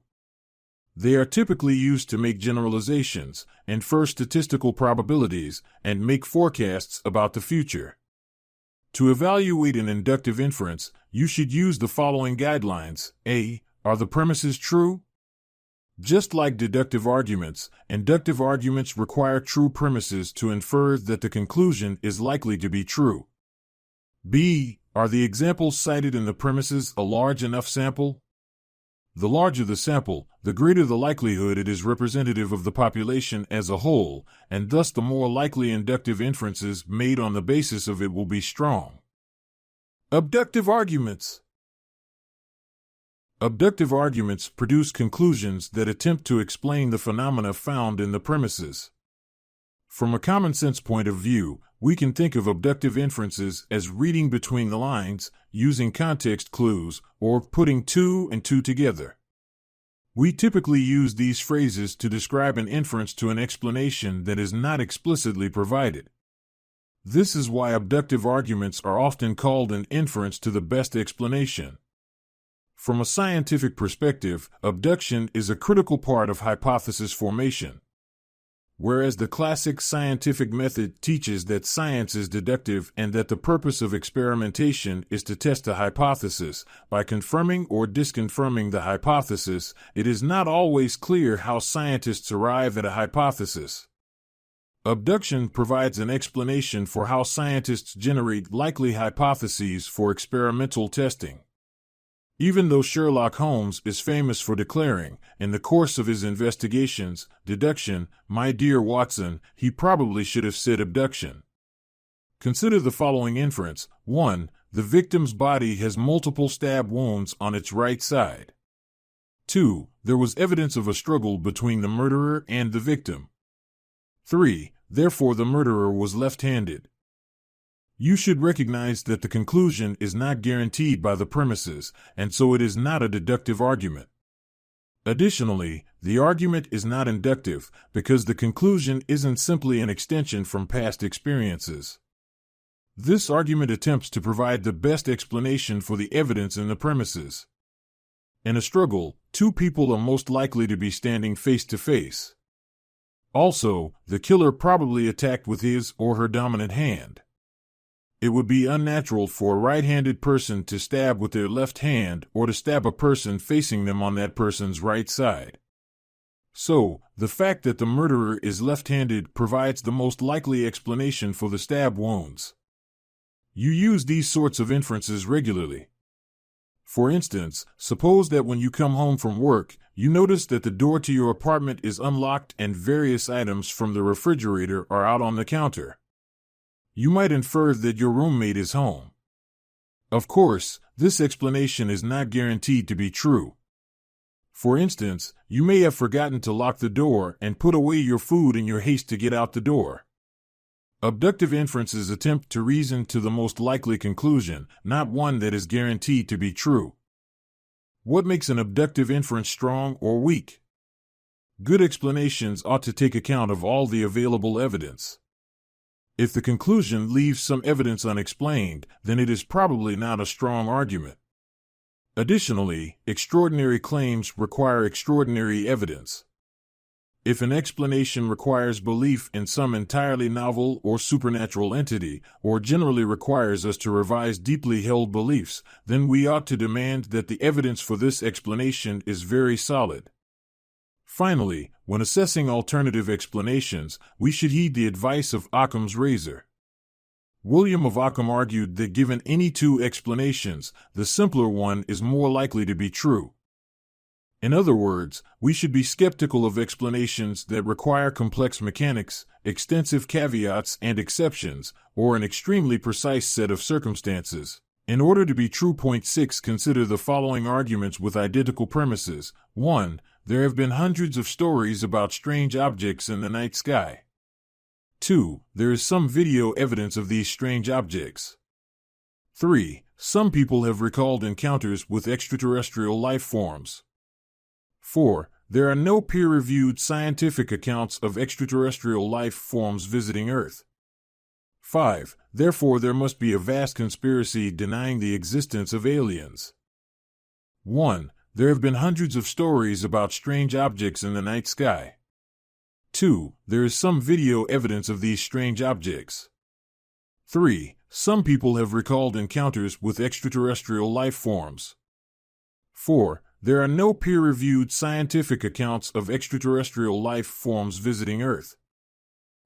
They are typically used to make generalizations, infer statistical probabilities, and make forecasts about the future. To evaluate an inductive inference, you should use the following guidelines. A. Are the premises true? Just like deductive arguments, inductive arguments require true premises to infer that the conclusion is likely to be true. B. Are the examples cited in the premises a large enough sample? The larger the sample, the greater the likelihood it is representative of the population as a whole, and thus the more likely inductive inferences made on the basis of it will be strong. Abductive arguments. Abductive arguments produce conclusions that attempt to explain the phenomena found in the premises. From a common-sense point of view, we can think of abductive inferences as reading between the lines, using context clues, or putting two and two together. We typically use these phrases to describe an inference to an explanation that is not explicitly provided. This is why abductive arguments are often called an inference to the best explanation. From a scientific perspective, abduction is a critical part of hypothesis formation. Whereas the classic scientific method teaches that science is deductive and that the purpose of experimentation is to test a hypothesis, by confirming or disconfirming the hypothesis, it is not always clear how scientists arrive at a hypothesis. Abduction provides an explanation for how scientists generate likely hypotheses for experimental testing. Even though Sherlock Holmes is famous for declaring, in the course of his investigations, deduction, my dear Watson, he probably should have said abduction. Consider the following inference. 1. The victim's body has multiple stab wounds on its right side. 2. There was evidence of a struggle between the murderer and the victim. 3. Therefore the murderer was left-handed. You should recognize that the conclusion is not guaranteed by the premises, and so it is not a deductive argument. Additionally, the argument is not inductive because the conclusion isn't simply an extension from past experiences. This argument attempts to provide the best explanation for the evidence in the premises. In a struggle, two people are most likely to be standing face to face. Also, the killer probably attacked with his or her dominant hand. It would be unnatural for a right-handed person to stab with their left hand or to stab a person facing them on that person's right side. So, the fact that the murderer is left-handed provides the most likely explanation for the stab wounds. You use these sorts of inferences regularly. For instance, suppose that when you come home from work, you notice that the door to your apartment is unlocked and various items from the refrigerator are out on the counter. You might infer that your roommate is home. Of course, this explanation is not guaranteed to be true. For instance, you may have forgotten to lock the door and put away your food in your haste to get out the door. Abductive inferences attempt to reason to the most likely conclusion, not one that is guaranteed to be true. What makes an abductive inference strong or weak? Good explanations ought to take account of all the available evidence. If the conclusion leaves some evidence unexplained, then it is probably not a strong argument. Additionally, extraordinary claims require extraordinary evidence. If an explanation requires belief in some entirely novel or supernatural entity, or generally requires us to revise deeply held beliefs, then we ought to demand that the evidence for this explanation is very solid. Finally, when assessing alternative explanations, we should heed the advice of Occam's razor. William of Ockham argued that given any two explanations, the simpler one is more likely to be true. In other words, we should be skeptical of explanations that require complex mechanics, extensive caveats and exceptions, or an extremely precise set of circumstances. In order to be true. 6. Consider the following arguments with identical premises. 1. There have been hundreds of stories about strange objects in the night sky. 2. There is some video evidence of these strange objects. 3. Some people have recalled encounters with extraterrestrial life forms. 4. There are no peer-reviewed scientific accounts of extraterrestrial life forms visiting Earth. 5. Therefore, there must be a vast conspiracy denying the existence of aliens. 1. There have been hundreds of stories about strange objects in the night sky. 2. There is some video evidence of these strange objects. 3. Some people have recalled encounters with extraterrestrial life forms. 4. There are no peer-reviewed scientific accounts of extraterrestrial life forms visiting Earth.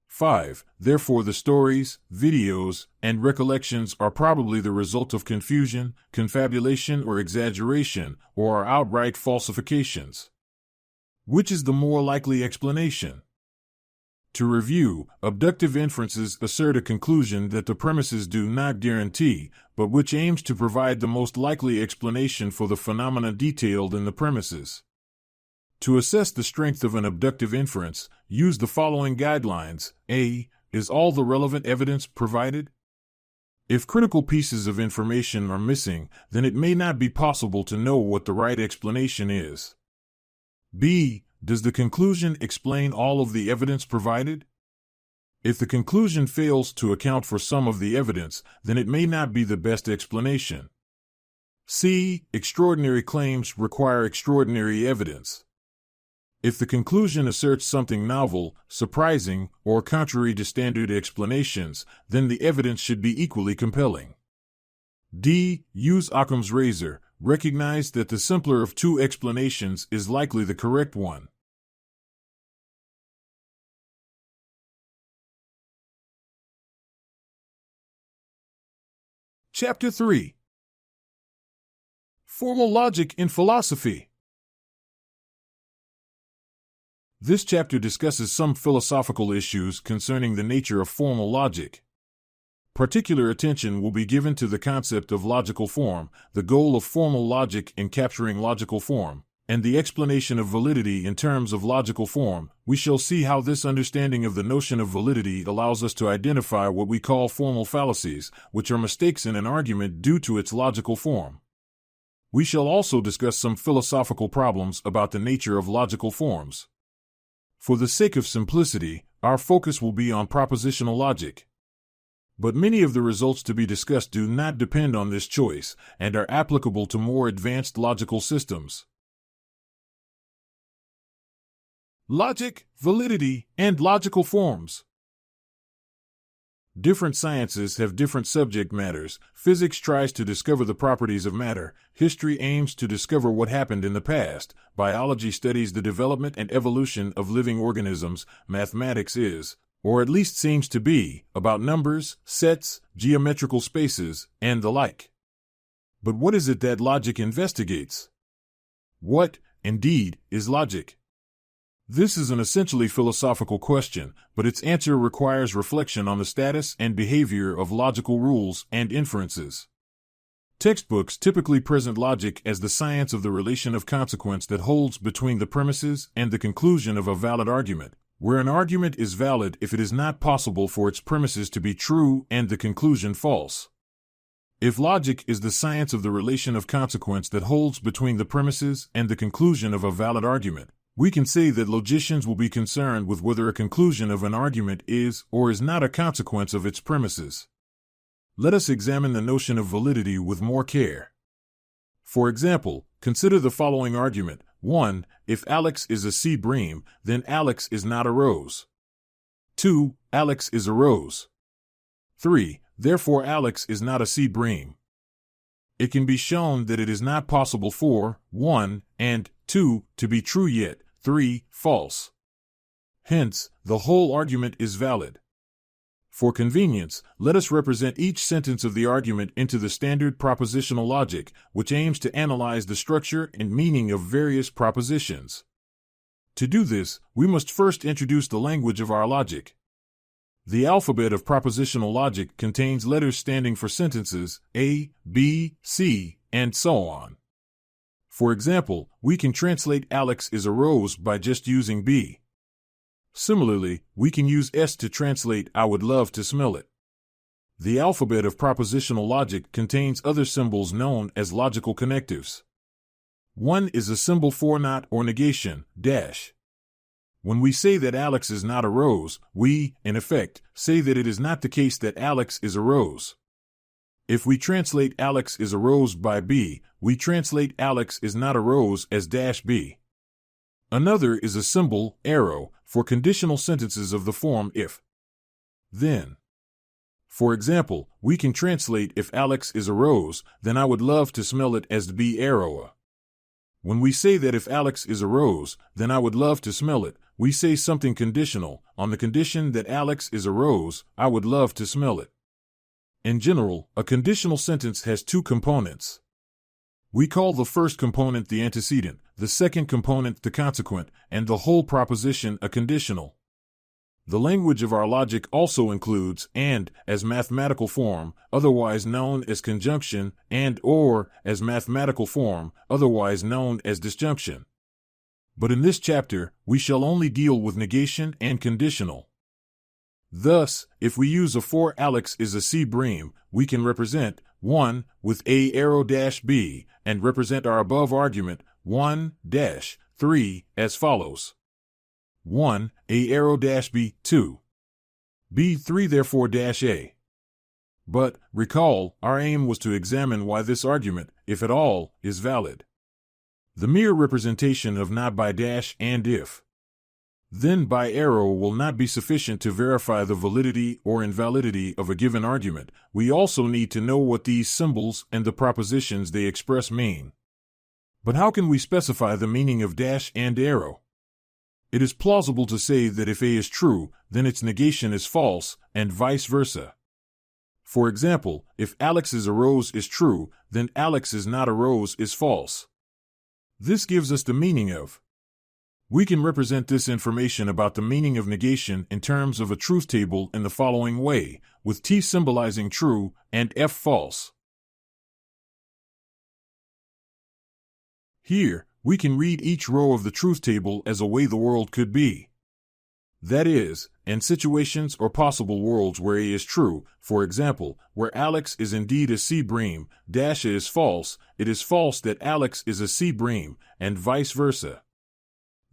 5. Therefore, the stories, videos, and recollections are probably the result of confusion, confabulation, or exaggeration, or are outright falsifications. Which is the more likely explanation? To review, abductive inferences assert a conclusion that the premises do not guarantee, but which aims to provide the most likely explanation for the phenomena detailed in the premises. To assess the strength of an abductive inference, use the following guidelines. A. Is all the relevant evidence provided? If critical pieces of information are missing, then it may not be possible to know what the right explanation is. B. Does the conclusion explain all of the evidence provided? If the conclusion fails to account for some of the evidence, then it may not be the best explanation. C. Extraordinary claims require extraordinary evidence. If the conclusion asserts something novel, surprising, or contrary to standard explanations, then the evidence should be equally compelling. D. Use Occam's razor. Recognize that the simpler of two explanations is likely the correct one. Chapter 3. Formal Logic in Philosophy. This chapter discusses some philosophical issues concerning the nature of formal logic. Particular attention will be given to the concept of logical form, the goal of formal logic in capturing logical form, and the explanation of validity in terms of logical form. We shall see how this understanding of the notion of validity allows us to identify what we call formal fallacies, which are mistakes in an argument due to its logical form. We shall also discuss some philosophical problems about the nature of logical forms. For the sake of simplicity, our focus will be on propositional logic. But many of the results to be discussed do not depend on this choice and are applicable to more advanced logical systems. Logic, validity, and logical forms. Different sciences have different subject matters. Physics tries to discover the properties of matter. History aims to discover what happened in the past. Biology studies the development and evolution of living organisms. Mathematics is, or at least seems to be, about numbers, sets, geometrical spaces, and the like. But what is it that logic investigates? What, indeed, is logic? This is an essentially philosophical question, but its answer requires reflection on the status and behavior of logical rules and inferences. Textbooks typically present logic as the science of the relation of consequence that holds between the premises and the conclusion of a valid argument, where an argument is valid if it is not possible for its premises to be true and the conclusion false. If logic is the science of the relation of consequence that holds between the premises and the conclusion of a valid argument, we can say that logicians will be concerned with whether a conclusion of an argument is or is not a consequence of its premises. Let us examine the notion of validity with more care. For example, consider the following argument. 1. If Alex is a C bream, then Alex is not a rose. 2. Alex is a rose. 3. Therefore Alex is not a C bream. It can be shown that it is not possible for 1 and 2 to be true yet 3 false. Hence, the whole argument is valid. For convenience, let us represent each sentence of the argument into the standard propositional logic, which aims to analyze the structure and meaning of various propositions. To do this, we must first introduce the language of our logic. The alphabet of propositional logic contains letters standing for sentences A, B, C, and so on. For example, we can translate Alex is a rose by just using B. Similarly, we can use S to translate I would love to smell it. The alphabet of propositional logic contains other symbols known as logical connectives. One is a symbol for not or negation, dash. When we say that Alex is not a rose, we, in effect, say that it is not the case that Alex is a rose. If we translate Alex is a rose by B, we translate Alex is not a rose as dash B. Another is a symbol, arrow, for conditional sentences of the form if, then. For example, we can translate if Alex is a rose, then I would love to smell it as be arrow. When we say that if Alex is a rose, then I would love to smell it, we say something conditional, on the condition that Alex is a rose, I would love to smell it. In general, a conditional sentence has two components. We call the first component the antecedent, the second component the consequent, and the whole proposition a conditional. The language of our logic also includes and as mathematical form, otherwise known as conjunction, and or as mathematical form, otherwise known as disjunction. But in this chapter, we shall only deal with negation and conditional. Thus, if we use a for Alex is a C bream, we can represent 1 with A arrow dash B and represent our above argument 1 dash 3 as follows. 1 A arrow dash B 2 B 3 therefore dash A. But, recall, our aim was to examine why this argument, if at all, is valid. The mere representation of not by dash and if, then by arrow will not be sufficient to verify the validity or invalidity of a given argument. We also need to know what these symbols and the propositions they express mean. But how can we specify the meaning of dash and arrow? It is plausible to say that if A is true, then its negation is false, and vice versa. For example, if Alex is a rose is true, then Alex is not a rose is false. This gives us the meaning of. We can represent this information about the meaning of negation in terms of a truth table in the following way, with T symbolizing true and F false. Here, we can read each row of the truth table as a way the world could be. That is, in situations or possible worlds where A is true, for example, where Alex is indeed a C bream, dash A is false, it is false that Alex is a C bream, and vice versa.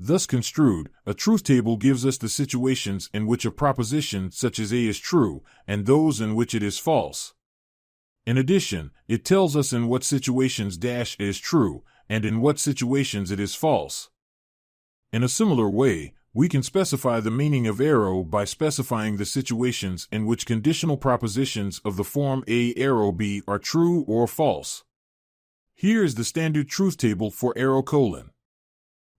Thus construed, a truth table gives us the situations in which a proposition such as A is true, and those in which it is false. In addition, it tells us in what situations dash is true, and in what situations it is false. In a similar way, we can specify the meaning of arrow by specifying the situations in which conditional propositions of the form A arrow B are true or false. Here is the standard truth table for arrow colon.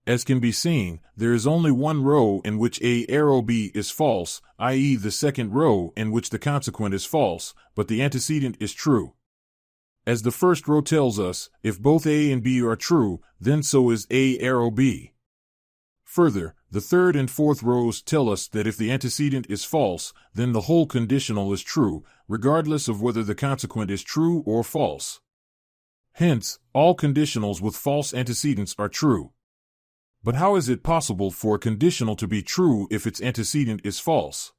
As can be seen, there is only one row in which A arrow B is false, i.e. the second row in which the consequent is false, but the antecedent is true. As the first row tells us, if both A and B are true, then so is A arrow B. Further, the third and fourth rows tell us that if the antecedent is false, then the whole conditional is true, regardless of whether the consequent is true or false. Hence, all conditionals with false antecedents are true. But how is it possible for a conditional to be true if its antecedent is false?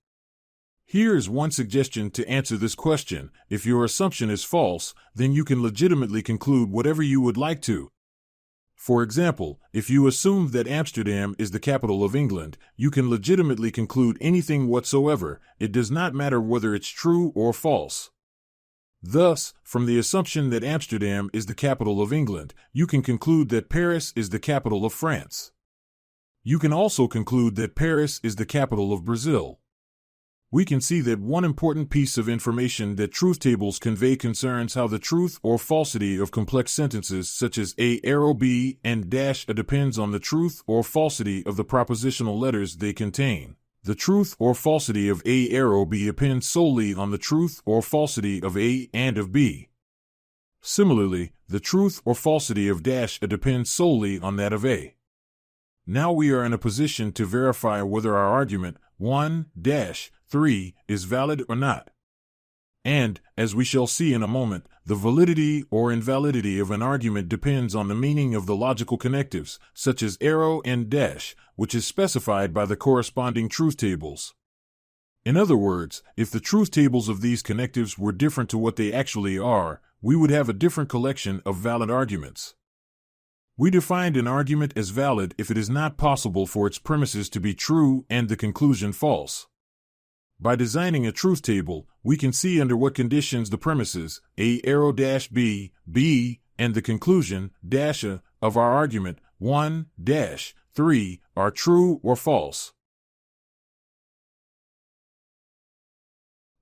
Here is one suggestion to answer this question. If your assumption is false, then you can legitimately conclude whatever you would like to. For example, if you assume that Amsterdam is the capital of England, you can legitimately conclude anything whatsoever. It does not matter whether it's true or false. Thus, from the assumption that Amsterdam is the capital of England, you can conclude that Paris is the capital of France. You can also conclude that Paris is the capital of Brazil. We can see that one important piece of information that truth tables convey concerns how the truth or falsity of complex sentences such as A arrow B and dash A depends on the truth or falsity of the propositional letters they contain. The truth or falsity of A arrow B depends solely on the truth or falsity of A and of B. Similarly, the truth or falsity of dash A depends solely on that of A. Now we are in a position to verify whether our argument 1-3 is valid or not. And, as we shall see in a moment, the validity or invalidity of an argument depends on the meaning of the logical connectives, such as arrow and dash, which is specified by the corresponding truth tables. In other words, if the truth tables of these connectives were different to what they actually are, we would have a different collection of valid arguments. We defined an argument as valid if it is not possible for its premises to be true and the conclusion false. By designing a truth table, we can see under what conditions the premises A arrow dash B, B, and the conclusion dash A of our argument 1-3 are true or false.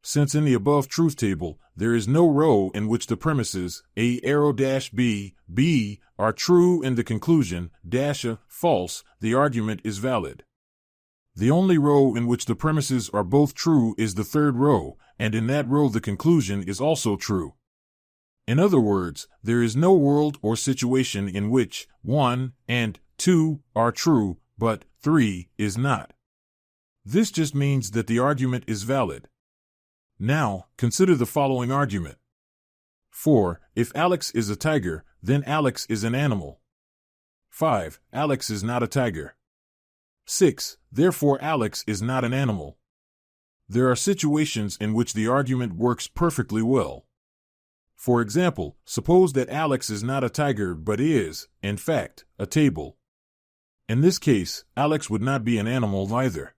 Since in the above truth table, there is no row in which the premises A arrow dash B, B are true and the conclusion dash A false, the argument is valid. The only row in which the premises are both true is the third row, and in that row the conclusion is also true. In other words, there is no world or situation in which 1 and 2 are true, but 3 is not. This just means that the argument is valid. Now, consider the following argument. 4. If Alex is a tiger, then Alex is an animal. 5. Alex is not a tiger. 6. Therefore Alex is not an animal. There are situations in which the argument works perfectly well. For example, suppose that Alex is not a tiger but is, in fact, a table. In this case, Alex would not be an animal either.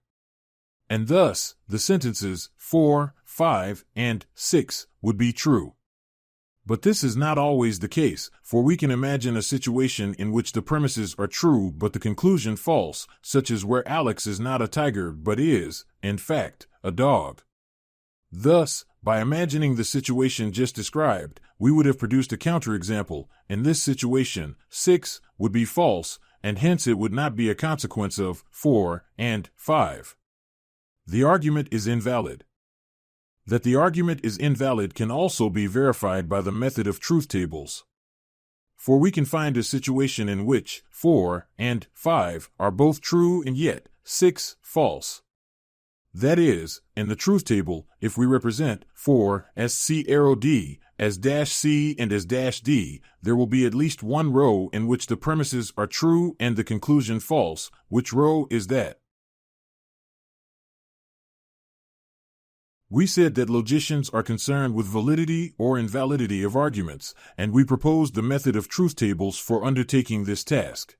And thus, the sentences 4, 5, and 6 would be true. But this is not always the case, for we can imagine a situation in which the premises are true but the conclusion false, such as where Alex is not a tiger but is, in fact, a dog. Thus, by imagining the situation just described, we would have produced a counterexample. In this situation, 6 would be false, and hence it would not be a consequence of 4 and 5. The argument is invalid. That the argument is invalid can also be verified by the method of truth tables. For we can find a situation in which 4 and 5 are both true and yet 6 false. That is, in the truth table, if we represent 4 as C arrow D, as dash C and as dash D, there will be at least one row in which the premises are true and the conclusion false. Which row is that? We said that logicians are concerned with validity or invalidity of arguments, and we proposed the method of truth tables for undertaking this task.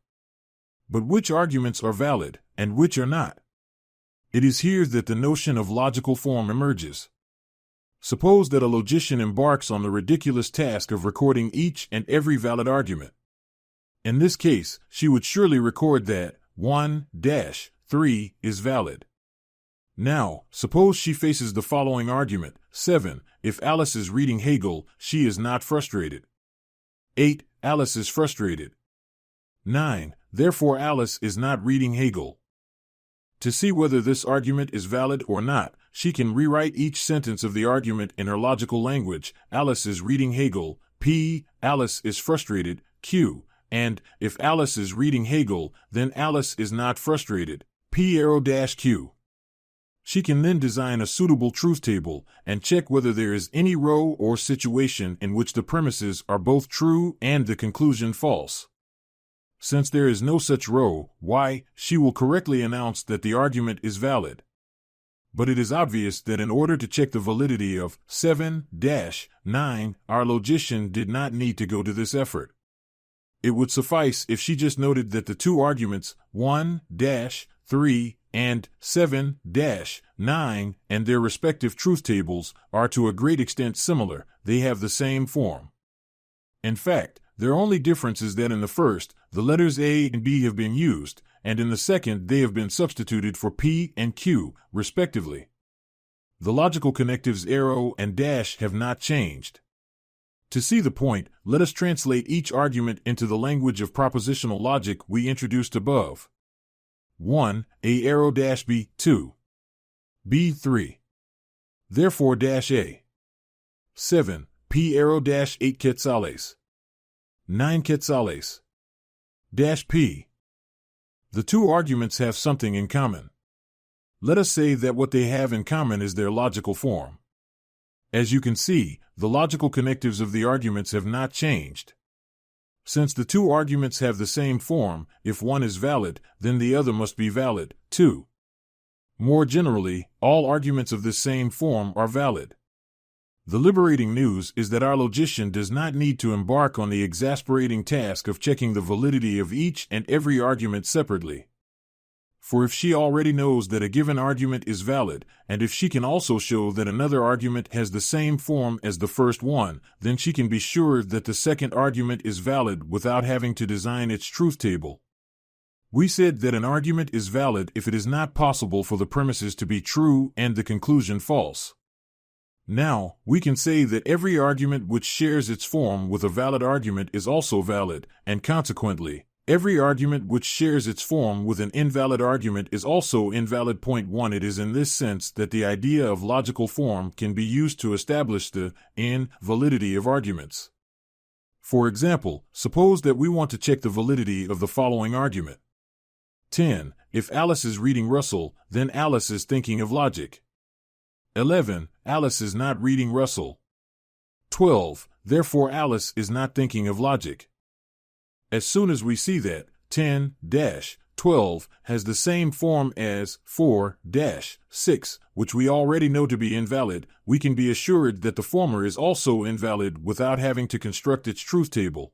But which arguments are valid, and which are not? It is here that the notion of logical form emerges. Suppose that a logician embarks on the ridiculous task of recording each and every valid argument. In this case, she would surely record that 1-3 is valid. Now, suppose she faces the following argument: 7. If Alice is reading Hegel, she is not frustrated. 8. Alice is frustrated. 9. Therefore Alice is not reading Hegel. To see whether this argument is valid or not, she can rewrite each sentence of the argument in her logical language. Alice is reading Hegel. P. Alice is frustrated. Q. And, if Alice is reading Hegel, then Alice is not frustrated. P-Q. She can then design a suitable truth table and check whether there is any row or situation in which the premises are both true and the conclusion false. Since there is no such row, she will correctly announce that the argument is valid. But it is obvious that in order to check the validity of 7-9, our logician did not need to go to this effort. It would suffice if she just noted that the two arguments, 1-3 and 7-9, and their respective truth tables, are to a great extent similar. They have the same form. In fact, their only difference is that in the first, the letters A and B have been used, and in the second they have been substituted for P and Q, respectively. The logical connectives arrow and dash have not changed. To see the point, let us translate each argument into the language of propositional logic we introduced above. 1. A arrow dash B. 2. B. 3. Therefore dash A. 7. P arrow dash 8 quetzales. 9 quetzales. Dash P. The two arguments have something in common. Let us say that what they have in common is their logical form. As you can see, the logical connectives of the arguments have not changed. Since the two arguments have the same form, if one is valid, then the other must be valid, too. More generally, all arguments of this same form are valid. The liberating news is that our logician does not need to embark on the exasperating task of checking the validity of each and every argument separately. For if she already knows that a given argument is valid, and if she can also show that another argument has the same form as the first one, then she can be sure that the second argument is valid without having to design its truth table. We said that an argument is valid if it is not possible for the premises to be true and the conclusion false. Now, we can say that every argument which shares its form with a valid argument is also valid, and consequently, every argument which shares its form with an invalid argument is also invalid. Point 1. It is in this sense that the idea of logical form can be used to establish the validity of arguments. For example, suppose that we want to check the validity of the following argument. 10. If Alice is reading Russell, then Alice is thinking of logic. 11. Alice is not reading Russell. 12. Therefore Alice is not thinking of logic. As soon as we see that 10-12 has the same form as 4-6, which we already know to be invalid, we can be assured that the former is also invalid without having to construct its truth table.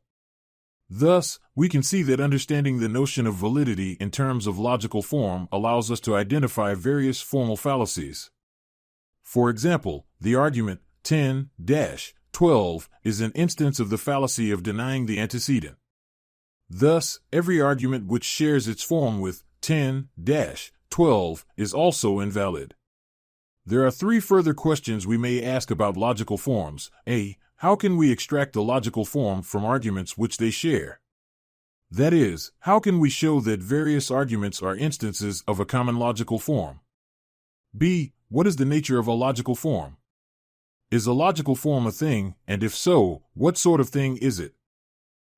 Thus, we can see that understanding the notion of validity in terms of logical form allows us to identify various formal fallacies. For example, the argument 10-12 is an instance of the fallacy of denying the antecedent. Thus, every argument which shares its form with 10-12 is also invalid. There are three further questions we may ask about logical forms. A. How can we extract the logical form from arguments which they share? That is, how can we show that various arguments are instances of a common logical form? B. What is the nature of a logical form? Is a logical form a thing, and if so, what sort of thing is it?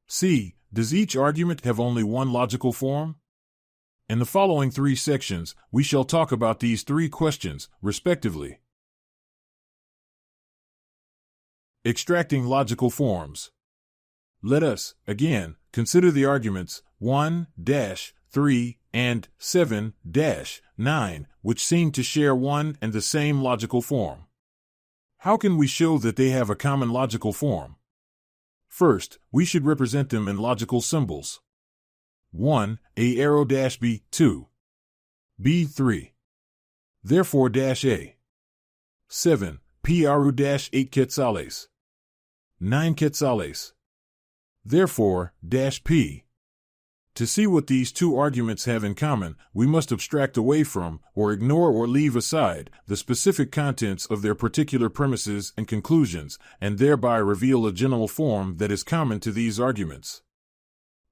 C. Does each argument have only one logical form? In the following three sections, we shall talk about these three questions, respectively. Extracting logical forms. Let us, again, consider the arguments 1-3 and 7-9, which seem to share one and the same logical form. How can we show that they have a common logical form? First, we should represent them in logical symbols. 1, A arrow dash B, 2. B, 3. Therefore dash A. 7, P arrow dash 8 quetzales. 9 quetzales. Therefore, dash P. To see what these two arguments have in common, we must abstract away from, or ignore or leave aside, the specific contents of their particular premises and conclusions, and thereby reveal a general form that is common to these arguments.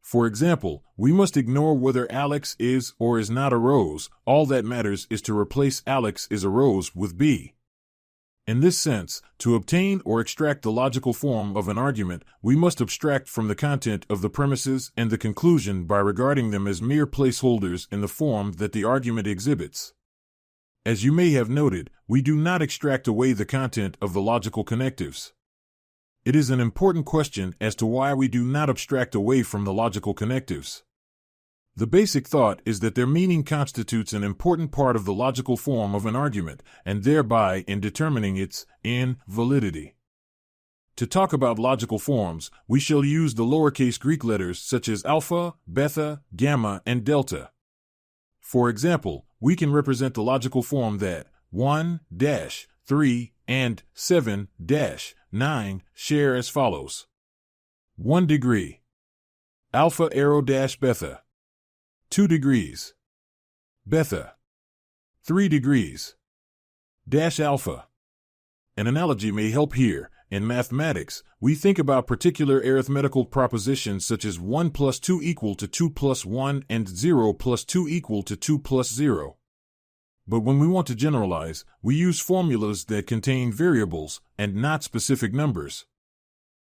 For example, we must ignore whether Alex is or is not a rose. All that matters is to replace Alex is a rose with B. In this sense, to obtain or extract the logical form of an argument, we must abstract from the content of the premises and the conclusion by regarding them as mere placeholders in the form that the argument exhibits. As you may have noted, we do not extract away the content of the logical connectives. It is an important question as to why we do not abstract away from the logical connectives. The basic thought is that their meaning constitutes an important part of the logical form of an argument, and thereby in determining its validity. To talk about logical forms, we shall use the lowercase Greek letters such as alpha, beta, gamma, and delta. For example, we can represent the logical form that 1, 3, and 7, 9 share as follows. 1 degree. Alpha arrow dash beta. 2 degrees. Beta. 3 degrees. Dash alpha. An analogy may help here. In mathematics, we think about particular arithmetical propositions such as 1 plus 2 equal to 2 plus 1 and 0 plus 2 equal to 2 plus 0. But when we want to generalize, we use formulas that contain variables and not specific numbers.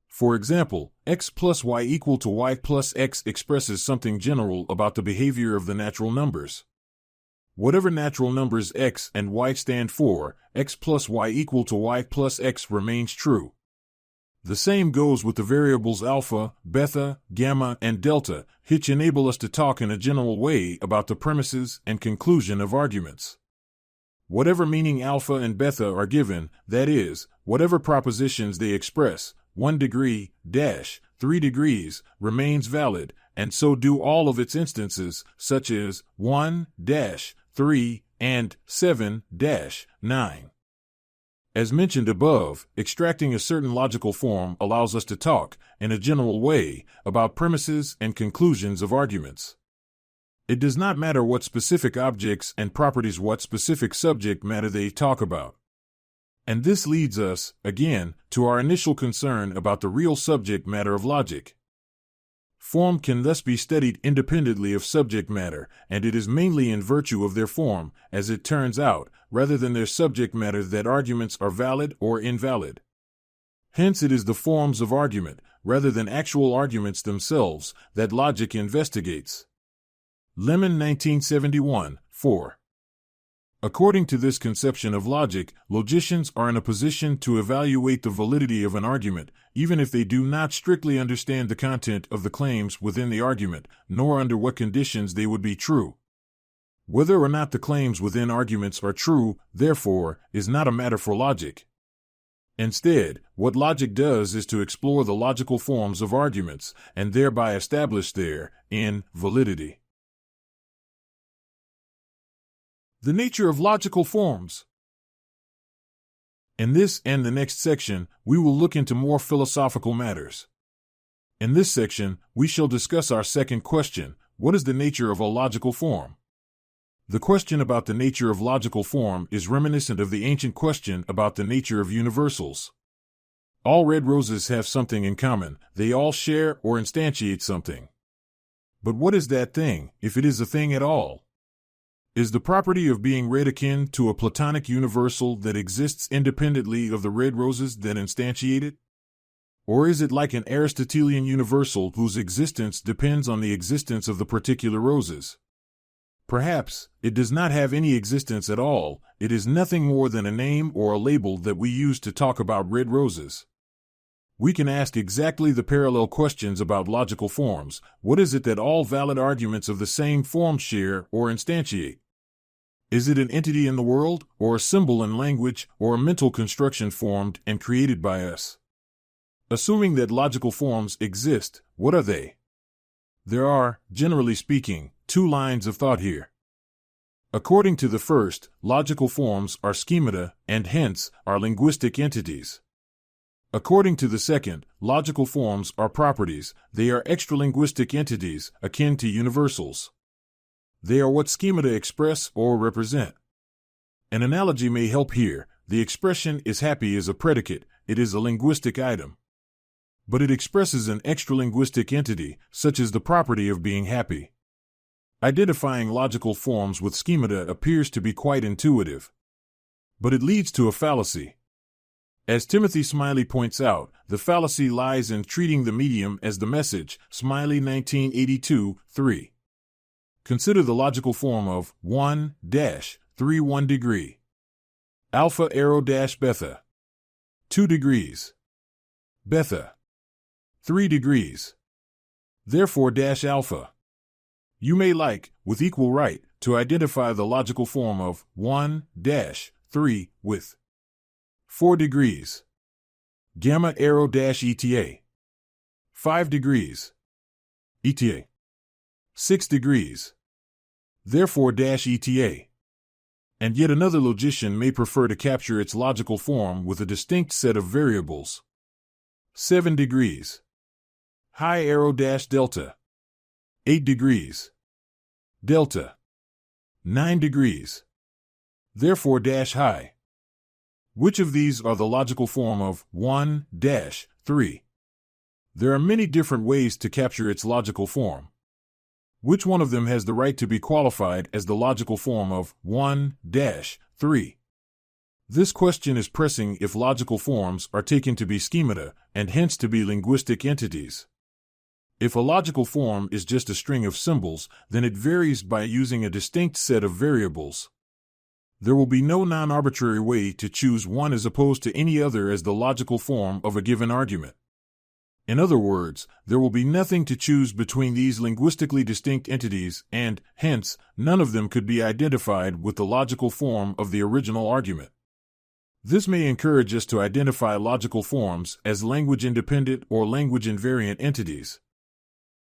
For example, x plus y equal to y plus x expresses something general about the behavior of the natural numbers. Whatever natural numbers x and y stand for, x plus y equal to y plus x remains true. The same goes with the variables alpha, beta, gamma, and delta, which enable us to talk in a general way about the premises and conclusion of arguments. Whatever meaning alpha and beta are given, that is, whatever propositions they express, 1 degree, 3 degrees, remains valid, and so do all of its instances, such as 1, 3, and 7, 9. As mentioned above, extracting a certain logical form allows us to talk, in a general way, about premises and conclusions of arguments. It does not matter what specific objects and properties what specific subject matter they talk about. And this leads us, again, to our initial concern about the real subject matter of logic. Form can thus be studied independently of subject matter, and it is mainly in virtue of their form, as it turns out, rather than their subject matter that arguments are valid or invalid. Hence it is the forms of argument, rather than actual arguments themselves, that logic investigates. Lemon 1971, 4. According to this conception of logic, logicians are in a position to evaluate the validity of an argument, even if they do not strictly understand the content of the claims within the argument, nor under what conditions they would be true. Whether or not the claims within arguments are true, therefore, is not a matter for logic. Instead, what logic does is to explore the logical forms of arguments, and thereby establish their validity. The nature of logical forms. In this and the next section, we will look into more philosophical matters. In this section, we shall discuss our second question: what is the nature of a logical form? The question about the nature of logical form is reminiscent of the ancient question about the nature of universals. All red roses have something in common, they all share or instantiate something. But what is that thing, if it is a thing at all? Is the property of being red akin to a Platonic universal that exists independently of the red roses that instantiate it? Or is it like an Aristotelian universal whose existence depends on the existence of the particular roses? Perhaps it does not have any existence at all, it is nothing more than a name or a label that we use to talk about red roses. We can ask exactly the parallel questions about logical forms. What is it that all valid arguments of the same form share or instantiate? Is it an entity in the world, or a symbol in language, or a mental construction formed and created by us? Assuming that logical forms exist, what are they? There are, generally speaking, two lines of thought here. According to the first, logical forms are schemata, and hence, are linguistic entities. According to the second, logical forms are properties, they are extralinguistic entities, akin to universals. They are what schemata express or represent. An analogy may help here. The expression is happy is a predicate, it is a linguistic item. But it expresses an extralinguistic entity, such as the property of being happy. Identifying logical forms with schemata appears to be quite intuitive. But it leads to a fallacy. As Timothy Smiley points out, the fallacy lies in treating the medium as the message, Smiley 1982-3. Consider the logical form of 1-3 1 degree. Alpha arrow dash betha. 2 degrees. Betha. 3 degrees. Therefore dash alpha. You may like, with equal right, to identify the logical form of 1-3 with 4 degrees. Gamma arrow dash eta. 5 degrees. Eta. 6 degrees. Therefore dash eta. And yet another logician may prefer to capture its logical form with a distinct set of variables. 7 degrees. High arrow dash delta. 8 degrees. Delta. 9 degrees. Therefore dash high. Which of these are the logical form of 1-3? There are many different ways to capture its logical form. Which one of them has the right to be qualified as the logical form of 1-3? This question is pressing if logical forms are taken to be schemata, and hence to be linguistic entities. If a logical form is just a string of symbols, then it varies by using a distinct set of variables. There will be no non-arbitrary way to choose one as opposed to any other as the logical form of a given argument. In other words, there will be nothing to choose between these linguistically distinct entities and, hence, none of them could be identified with the logical form of the original argument. This may encourage us to identify logical forms as language-independent or language-invariant entities.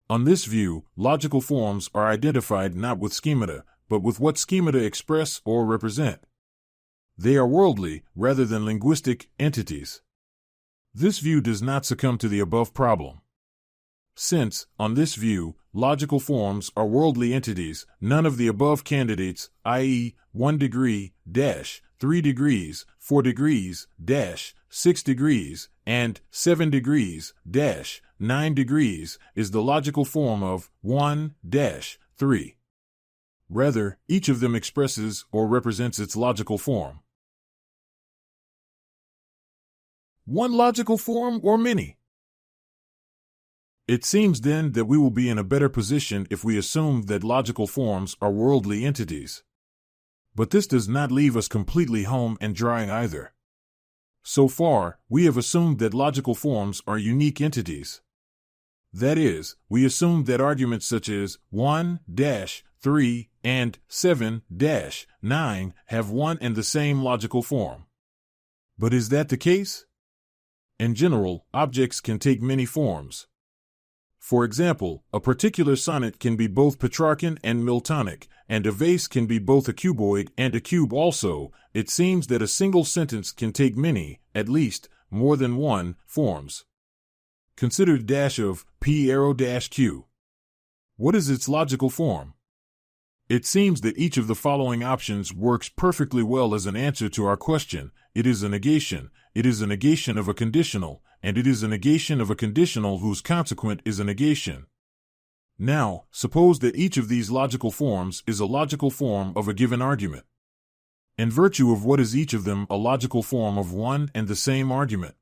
On this view, logical forms are identified not with schemata, but with what schemata express or represent. They are worldly, rather than linguistic, entities. This view does not succumb to the above problem. Since, on this view, logical forms are worldly entities, none of the above candidates, i.e., 1 degree, 3 degrees, 4 degrees, 6 degrees, and 7 degrees, 9 degrees, is the logical form of 1-3. Rather, each of them expresses or represents its logical form. One logical form or many? It seems then that we will be in a better position if we assume that logical forms are worldly entities. But this does not leave us completely home and dry either. So far, we have assumed that logical forms are unique entities. That is, we assume that arguments such as 1-3 and 7-9 have one and the same logical form. But is that the case? In general, objects can take many forms. For example, a particular sonnet can be both Petrarchan and Miltonic, and a vase can be both a cuboid and a cube also. It seems that a single sentence can take many, at least, more than one, forms. Consider dash of P arrow dash Q. What is its logical form? It seems that each of the following options works perfectly well as an answer to our question. It is a negation, it is a negation of a conditional, and it is a negation of a conditional whose consequent is a negation. Now, suppose that each of these logical forms is a logical form of a given argument. In virtue of what is each of them a logical form of one and the same argument?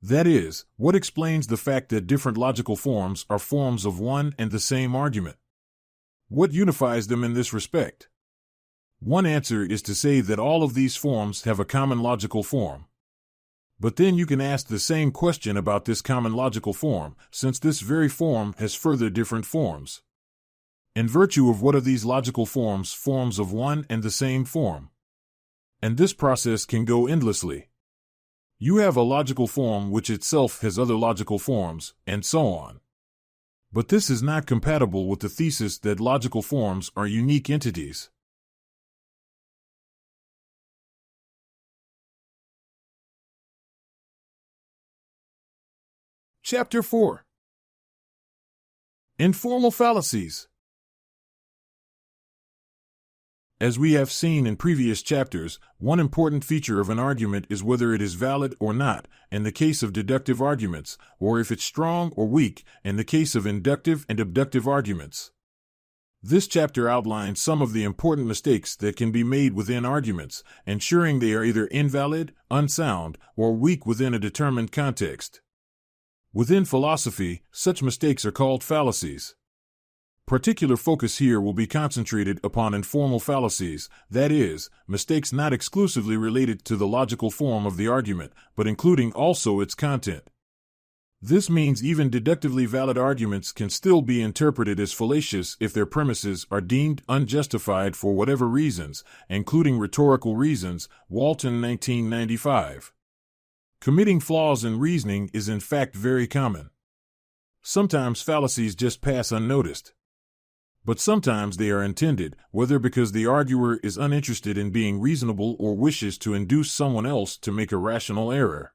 That is, what explains the fact that different logical forms are forms of one and the same argument? What unifies them in this respect? One answer is to say that all of these forms have a common logical form. But then you can ask the same question about this common logical form, since this very form has further different forms. In virtue of what are these logical forms forms of one and the same form? And this process can go endlessly. You have a logical form which itself has other logical forms, and so on. But this is not compatible with the thesis that logical forms are unique entities. Chapter 4. Informal fallacies. As we have seen in previous chapters, one important feature of an argument is whether it is valid or not, in the case of deductive arguments, or if it's strong or weak, in the case of inductive and abductive arguments. This chapter outlines some of the important mistakes that can be made within arguments, ensuring they are either invalid, unsound, or weak within a determined context. Within philosophy, such mistakes are called fallacies. Particular focus here will be concentrated upon informal fallacies, that is, mistakes not exclusively related to the logical form of the argument, but including also its content. This means even deductively valid arguments can still be interpreted as fallacious if their premises are deemed unjustified for whatever reasons, including rhetorical reasons. Walton, 1995. Committing flaws in reasoning is in fact very common. Sometimes fallacies just pass unnoticed. But sometimes they are intended, whether because the arguer is uninterested in being reasonable or wishes to induce someone else to make a rational error.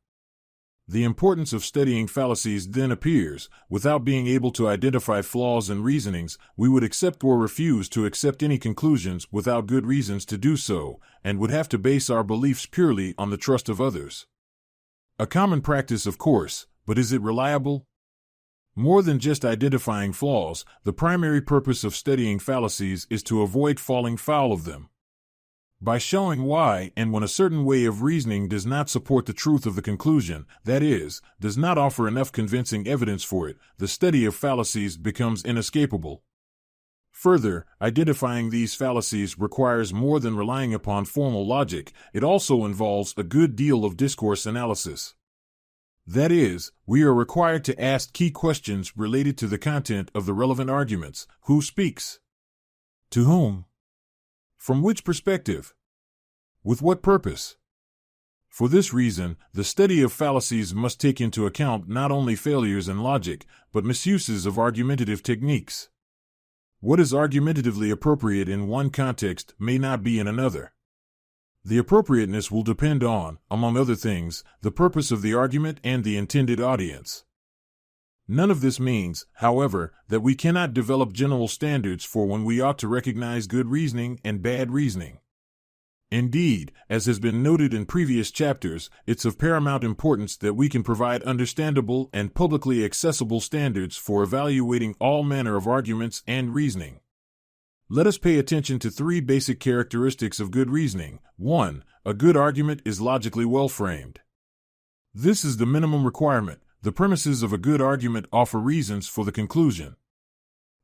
The importance of studying fallacies then appears. Without being able to identify flaws in reasonings, we would accept or refuse to accept any conclusions without good reasons to do so, and would have to base our beliefs purely on the trust of others. A common practice, of course, but is it reliable? More than just identifying flaws, the primary purpose of studying fallacies is to avoid falling foul of them. By showing why and when a certain way of reasoning does not support the truth of the conclusion, that is, does not offer enough convincing evidence for it, the study of fallacies becomes inescapable. Further, identifying these fallacies requires more than relying upon formal logic. It also involves a good deal of discourse analysis. That is, we are required to ask key questions related to the content of the relevant arguments. Who speaks? To whom? From which perspective? With what purpose? For this reason, the study of fallacies must take into account not only failures in logic, but misuses of argumentative techniques. What is argumentatively appropriate in one context may not be in another. The appropriateness will depend on, among other things, the purpose of the argument and the intended audience. None of this means, however, that we cannot develop general standards for when we ought to recognize good reasoning and bad reasoning. Indeed, as has been noted in previous chapters, it's of paramount importance that we can provide understandable and publicly accessible standards for evaluating all manner of arguments and reasoning. Let us pay attention to three basic characteristics of good reasoning. 1. A good argument is logically well-framed. This is the minimum requirement. The premises of a good argument offer reasons for the conclusion.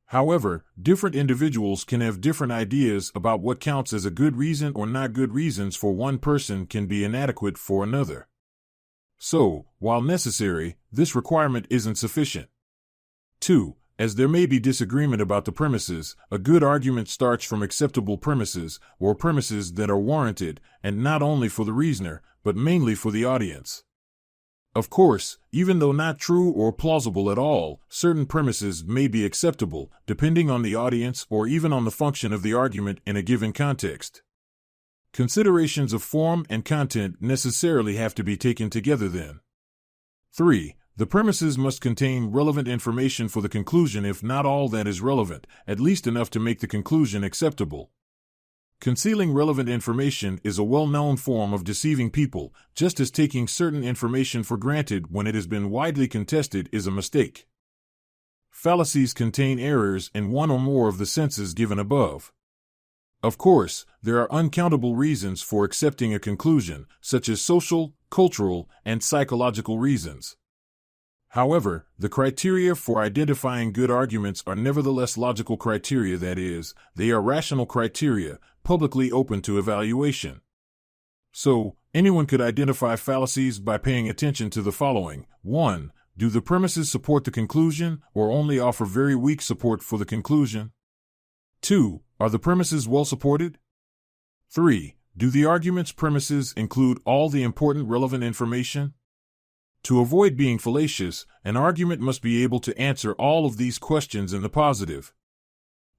However, different individuals can have different ideas about what counts as a good reason or not. Good reasons for one person can be inadequate for another. So, while necessary, this requirement isn't sufficient. 2. As there may be disagreement about the premises, a good argument starts from acceptable premises, or premises that are warranted, and not only for the reasoner, but mainly for the audience. Of course, even though not true or plausible at all, certain premises may be acceptable, depending on the audience or even on the function of the argument in a given context. Considerations of form and content necessarily have to be taken together then. 3. The premises must contain relevant information for the conclusion, if not all that is relevant, at least enough to make the conclusion acceptable. Concealing relevant information is a well-known form of deceiving people, just as taking certain information for granted when it has been widely contested is a mistake. Fallacies contain errors in one or more of the senses given above. Of course, there are uncountable reasons for accepting a conclusion, such as social, cultural, and psychological reasons. However, the criteria for identifying good arguments are nevertheless logical criteria, that is, they are rational criteria, publicly open to evaluation. So, anyone could identify fallacies by paying attention to the following. 1. Do the premises support the conclusion, or only offer very weak support for the conclusion? 2. Are the premises well supported? 3. Do the argument's premises include all the important relevant information? To avoid being fallacious, an argument must be able to answer all of these questions in the positive.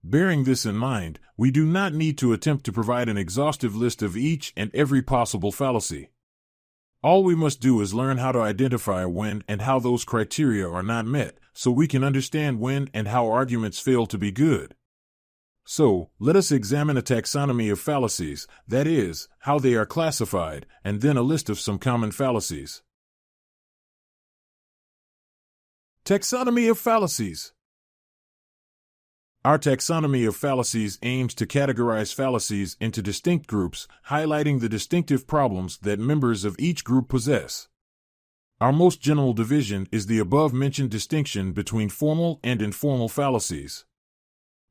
Bearing this in mind, we do not need to attempt to provide an exhaustive list of each and every possible fallacy. All we must do is learn how to identify when and how those criteria are not met, so we can understand when and how arguments fail to be good. So, let us examine a taxonomy of fallacies, that is, how they are classified, and then a list of some common fallacies. Taxonomy of fallacies. Our taxonomy of fallacies aims to categorize fallacies into distinct groups, highlighting the distinctive problems that members of each group possess. Our most general division is the above-mentioned distinction between formal and informal fallacies.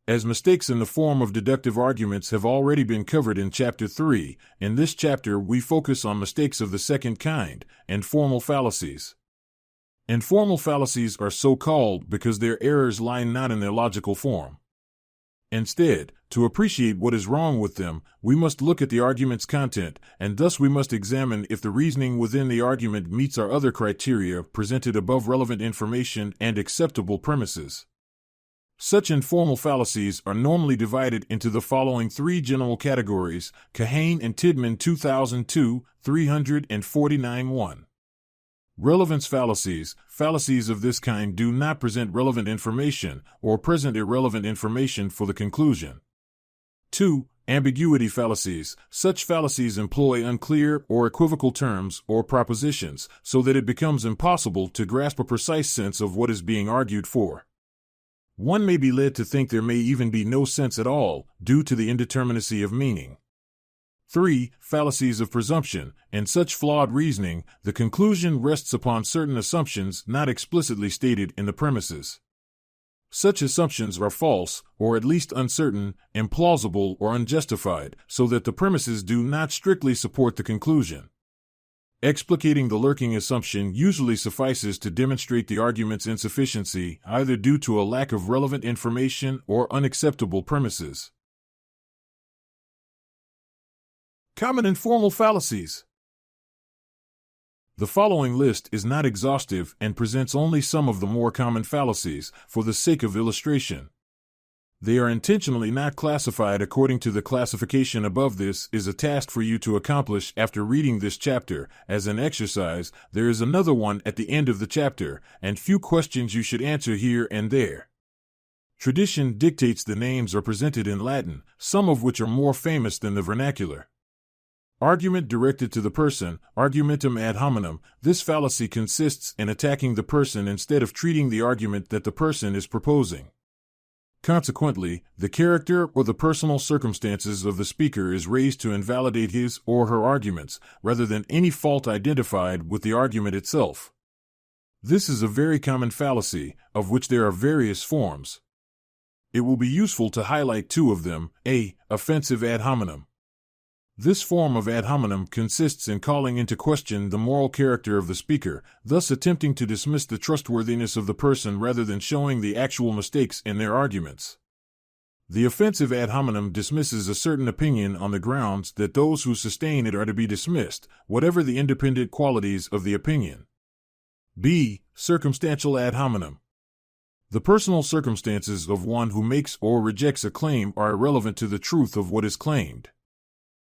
As mistakes in the form of deductive arguments have already been covered in Chapter 3, in this chapter we focus on mistakes of the second kind, informal fallacies. Informal fallacies are so called because their errors lie not in their logical form. Instead, to appreciate what is wrong with them, we must look at the argument's content, and thus we must examine if the reasoning within the argument meets our other criteria presented above: relevant information and acceptable premises. Such informal fallacies are normally divided into the following three general categories: Kahane and Tidman 2002, 349-1. Relevance fallacies. Fallacies of this kind do not present relevant information or present irrelevant information for the conclusion. 2. Ambiguity fallacies. Such fallacies employ unclear or equivocal terms or propositions so that it becomes impossible to grasp a precise sense of what is being argued for. One may be led to think there may even be no sense at all due to the indeterminacy of meaning. 3. Fallacies of presumption. In such flawed reasoning, the conclusion rests upon certain assumptions not explicitly stated in the premises. Such assumptions are false, or at least uncertain, implausible, or unjustified, so that the premises do not strictly support the conclusion. Explicating the lurking assumption usually suffices to demonstrate the argument's insufficiency, either due to a lack of relevant information or unacceptable premises. Common informal fallacies. The following list is not exhaustive and presents only some of the more common fallacies for the sake of illustration. They are intentionally not classified according to the classification above. This is a task for you to accomplish after reading this chapter. As an exercise, there is another one at the end of the chapter, and few questions you should answer here and there. Tradition dictates the names are presented in Latin, some of which are more famous than the vernacular. Argument directed to the person, argumentum ad hominem. This fallacy consists in attacking the person instead of treating the argument that the person is proposing. Consequently, the character or the personal circumstances of the speaker is raised to invalidate his or her arguments, rather than any fault identified with the argument itself. This is a very common fallacy, of which there are various forms. It will be useful to highlight two of them. A. Offensive ad hominem. This form of ad hominem consists in calling into question the moral character of the speaker, thus attempting to dismiss the trustworthiness of the person rather than showing the actual mistakes in their arguments. The offensive ad hominem dismisses a certain opinion on the grounds that those who sustain it are to be dismissed, whatever the independent qualities of the opinion. B. Circumstantial ad hominem. The personal circumstances of one who makes or rejects a claim are irrelevant to the truth of what is claimed.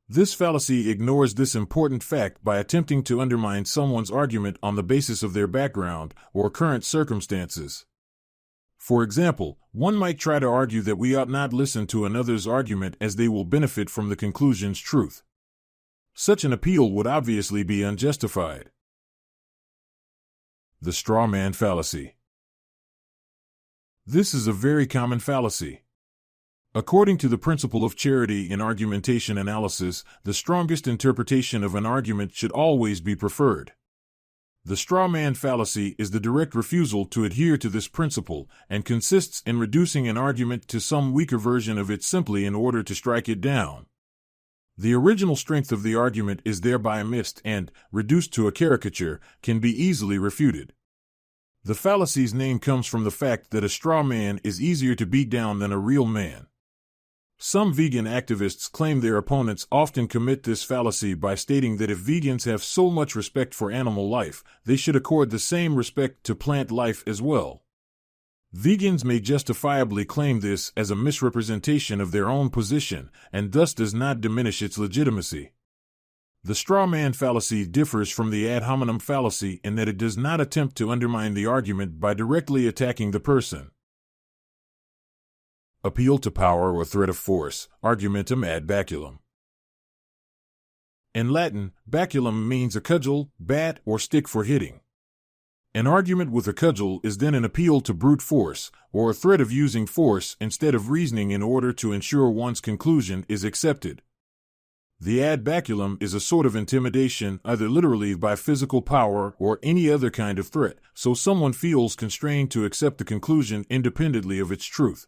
This fallacy ignores this important fact by attempting to undermine someone's argument on the basis of their background or current circumstances. For example, one might try to argue that we ought not listen to another's argument as they will benefit from the conclusion's truth. Such an appeal would obviously be unjustified. The straw man fallacy. This is a very common fallacy. According to the principle of charity in argumentation analysis, the strongest interpretation of an argument should always be preferred. The straw man fallacy is the direct refusal to adhere to this principle and consists in reducing an argument to some weaker version of it simply in order to strike it down. The original strength of the argument is thereby missed and, reduced to a caricature, can be easily refuted. The fallacy's name comes from the fact that a straw man is easier to beat down than a real man. Some vegan activists claim their opponents often commit this fallacy by stating that if vegans have so much respect for animal life, they should accord the same respect to plant life as well. Vegans may justifiably claim this as a misrepresentation of their own position, and thus does not diminish its legitimacy. The straw man fallacy differs from the ad hominem fallacy in that it does not attempt to undermine the argument by directly attacking the person. Appeal to power or threat of force, argumentum ad baculum. In Latin, baculum means a cudgel, bat, or stick for hitting. An argument with a cudgel is then an appeal to brute force, or a threat of using force instead of reasoning in order to ensure one's conclusion is accepted. The ad baculum is a sort of intimidation, either literally by physical power or any other kind of threat, so someone feels constrained to accept the conclusion independently of its truth.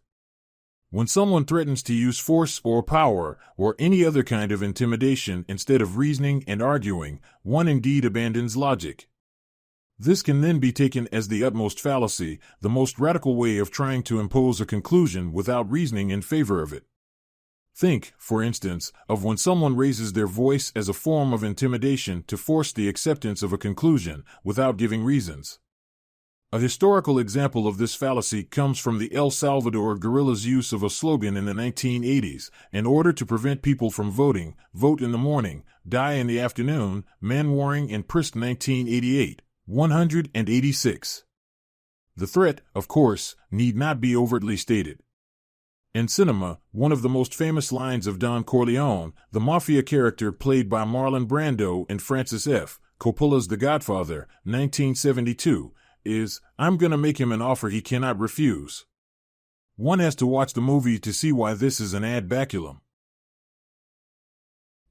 When someone threatens to use force or power or any other kind of intimidation instead of reasoning and arguing, one indeed abandons logic. This can then be taken as the utmost fallacy, the most radical way of trying to impose a conclusion without reasoning in favor of it. Think, for instance, of when someone raises their voice as a form of intimidation to force the acceptance of a conclusion without giving reasons. A historical example of this fallacy comes from the El Salvador guerrillas' use of a slogan in the 1980s, in order to prevent people from voting, vote in the morning, die in the afternoon, man warring in Prisk 1988, 186. The threat, of course, need not be overtly stated. In cinema, one of the most famous lines of Don Corleone, the mafia character played by Marlon Brando in Francis F. Coppola's The Godfather, 1972, is, "I'm gonna make him an offer he cannot refuse." One has to watch the movie to see why this is an ad baculum.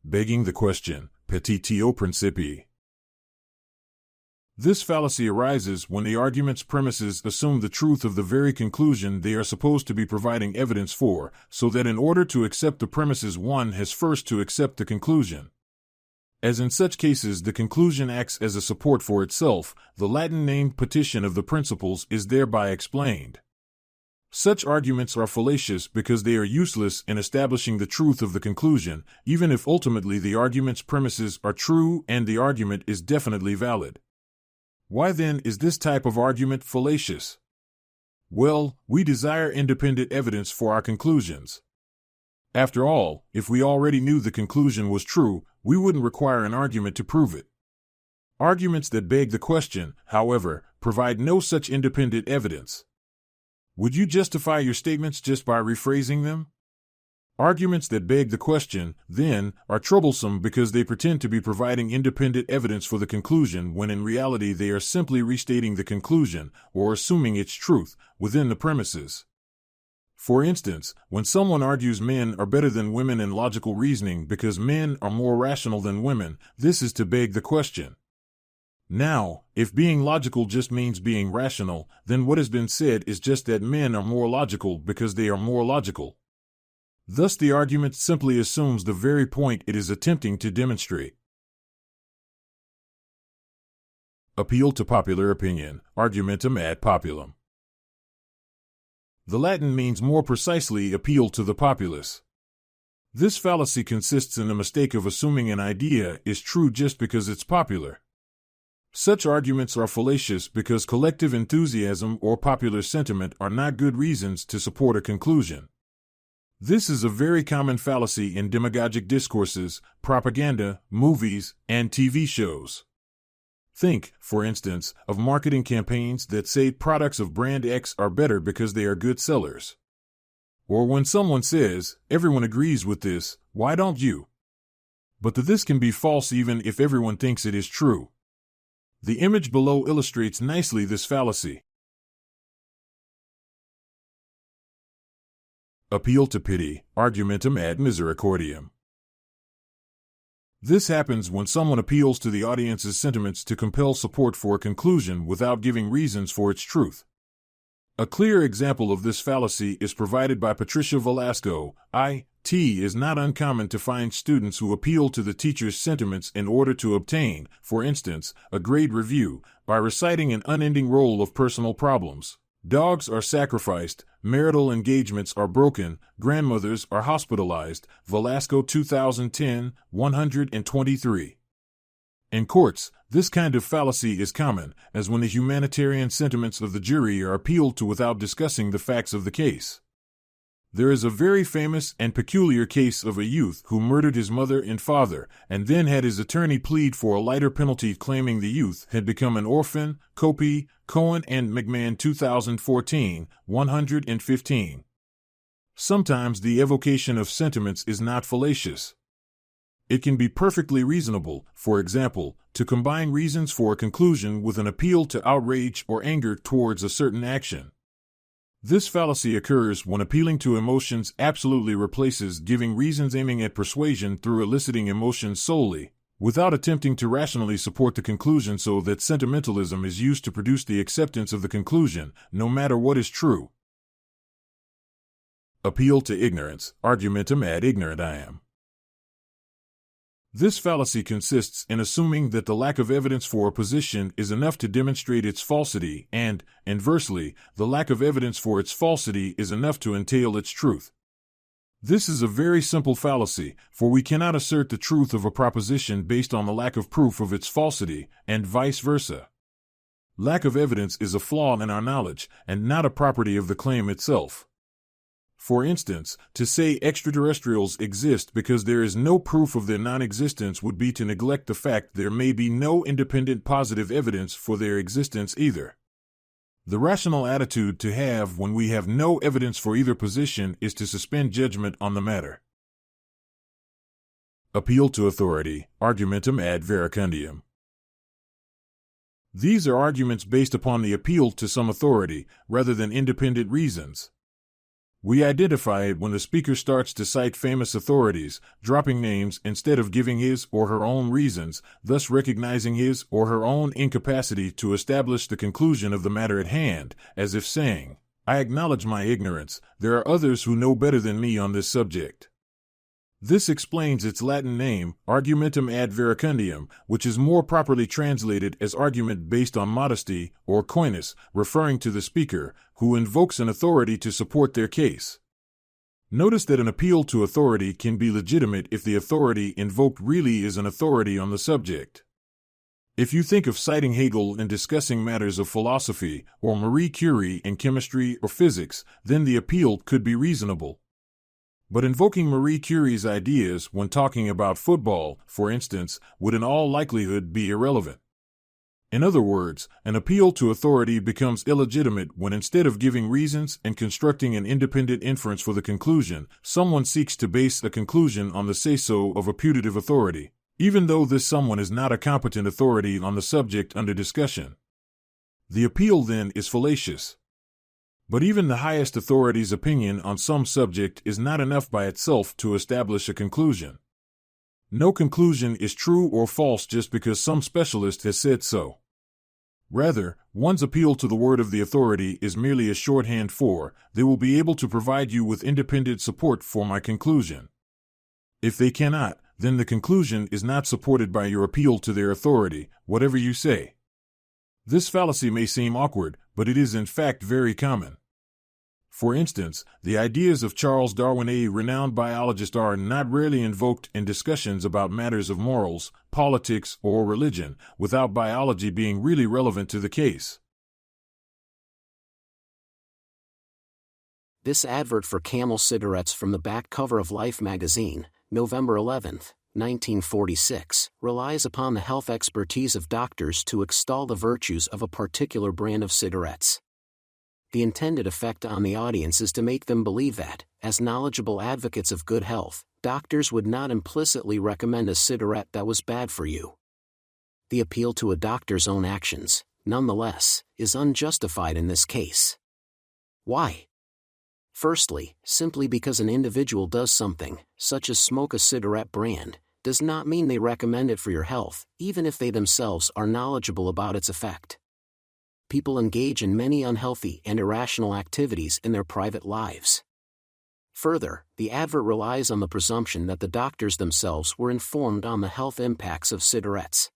Begging the question, petitio principii. This fallacy arises when the argument's premises assume the truth of the very conclusion they are supposed to be providing evidence for, so that in order to accept the premises one has first to accept the conclusion. As in such cases the conclusion acts as a support for itself, the Latin-named petition of the principles is thereby explained. Such arguments are fallacious because they are useless in establishing the truth of the conclusion, even if ultimately the argument's premises are true and the argument is definitely valid. Why then is this type of argument fallacious? Well, we desire independent evidence for our conclusions. After all, if we already knew the conclusion was true, we wouldn't require an argument to prove it. Arguments that beg the question, however, provide no such independent evidence. Would you justify your statements just by rephrasing them? Arguments that beg the question, then, are troublesome because they pretend to be providing independent evidence for the conclusion when in reality they are simply restating the conclusion, or assuming its truth, within the premises. For instance, when someone argues men are better than women in logical reasoning because men are more rational than women, this is to beg the question. Now, if being logical just means being rational, then what has been said is just that men are more logical because they are more logical. Thus the argument simply assumes the very point it is attempting to demonstrate. Appeal to popular opinion, argumentum ad populum. The Latin means more precisely appeal to the populace. This fallacy consists in the mistake of assuming an idea is true just because it's popular. Such arguments are fallacious because collective enthusiasm or popular sentiment are not good reasons to support a conclusion. This is a very common fallacy in demagogic discourses, propaganda, movies, and TV shows. Think, for instance, of marketing campaigns that say products of brand X are better because they are good sellers. Or when someone says, "Everyone agrees with this, why don't you?" But this can be false even if everyone thinks it is true. The image below illustrates nicely this fallacy. Appeal to pity, argumentum ad misericordiam. This happens when someone appeals to the audience's sentiments to compel support for a conclusion without giving reasons for its truth. A clear example of this fallacy is provided by Patricia Velasco. It is not uncommon to find students who appeal to the teacher's sentiments in order to obtain, for instance, a grade review, by reciting an unending roll of personal problems. Dogs are sacrificed, marital engagements are broken, grandmothers are hospitalized. Velasco 2010, 123. In courts, this kind of fallacy is common, as when the humanitarian sentiments of the jury are appealed to without discussing the facts of the case. There is a very famous and peculiar case of a youth who murdered his mother and father, and then had his attorney plead for a lighter penalty, claiming the youth had become an orphan. Copy, Cohen and McMahon 2014, 115. Sometimes the evocation of sentiments is not fallacious. It can be perfectly reasonable, for example, to combine reasons for a conclusion with an appeal to outrage or anger towards a certain action. This fallacy occurs when appealing to emotions absolutely replaces giving reasons, aiming at persuasion through eliciting emotions solely, without attempting to rationally support the conclusion, so that sentimentalism is used to produce the acceptance of the conclusion, no matter what is true. Appeal to ignorance, argumentum ad ignorantiam. This fallacy consists in assuming that the lack of evidence for a position is enough to demonstrate its falsity, and, inversely, the lack of evidence for its falsity is enough to entail its truth. This is a very simple fallacy, for we cannot assert the truth of a proposition based on the lack of proof of its falsity, and vice versa. Lack of evidence is a flaw in our knowledge, and not a property of the claim itself. For instance, to say extraterrestrials exist because there is no proof of their non-existence would be to neglect the fact there may be no independent positive evidence for their existence either. The rational attitude to have when we have no evidence for either position is to suspend judgment on the matter. Appeal to authority, argumentum ad verecundium. These are arguments based upon the appeal to some authority, rather than independent reasons. We identify it when the speaker starts to cite famous authorities, dropping names instead of giving his or her own reasons, thus recognizing his or her own incapacity to establish the conclusion of the matter at hand, as if saying, "I acknowledge my ignorance, there are others who know better than me on this subject." This explains its Latin name, argumentum ad verecundium, which is more properly translated as argument based on modesty, or coyness, referring to the speaker, who invokes an authority to support their case. Notice that an appeal to authority can be legitimate if the authority invoked really is an authority on the subject. If you think of citing Hegel in discussing matters of philosophy, or Marie Curie in chemistry or physics, then the appeal could be reasonable. But invoking Marie Curie's ideas when talking about football, for instance, would in all likelihood be irrelevant. In other words, an appeal to authority becomes illegitimate when, instead of giving reasons and constructing an independent inference for the conclusion, someone seeks to base a conclusion on the say-so of a putative authority, even though this someone is not a competent authority on the subject under discussion. The appeal, then, is fallacious. But even the highest authority's opinion on some subject is not enough by itself to establish a conclusion. No conclusion is true or false just because some specialist has said so. Rather, one's appeal to the word of the authority is merely a shorthand for, "They will be able to provide you with independent support for my conclusion." If they cannot, then the conclusion is not supported by your appeal to their authority, whatever you say. This fallacy may seem awkward, but it is in fact very common. For instance, the ideas of Charles Darwin, a renowned biologist, are not rarely invoked in discussions about matters of morals, politics, or religion, without biology being really relevant to the case. This advert for Camel cigarettes from the back cover of Life magazine, November 11, 1946, relies upon the health expertise of doctors to extol the virtues of a particular brand of cigarettes. The intended effect on the audience is to make them believe that, as knowledgeable advocates of good health, doctors would not implicitly recommend a cigarette that was bad for you. The appeal to a doctor's own actions, nonetheless, is unjustified in this case. Why? Firstly, simply because an individual does something, such as smoke a cigarette brand, does not mean they recommend it for your health, even if they themselves are knowledgeable about its effect. People engage in many unhealthy and irrational activities in their private lives. Further, the advert relies on the presumption that the doctors themselves were informed on the health impacts of cigarettes.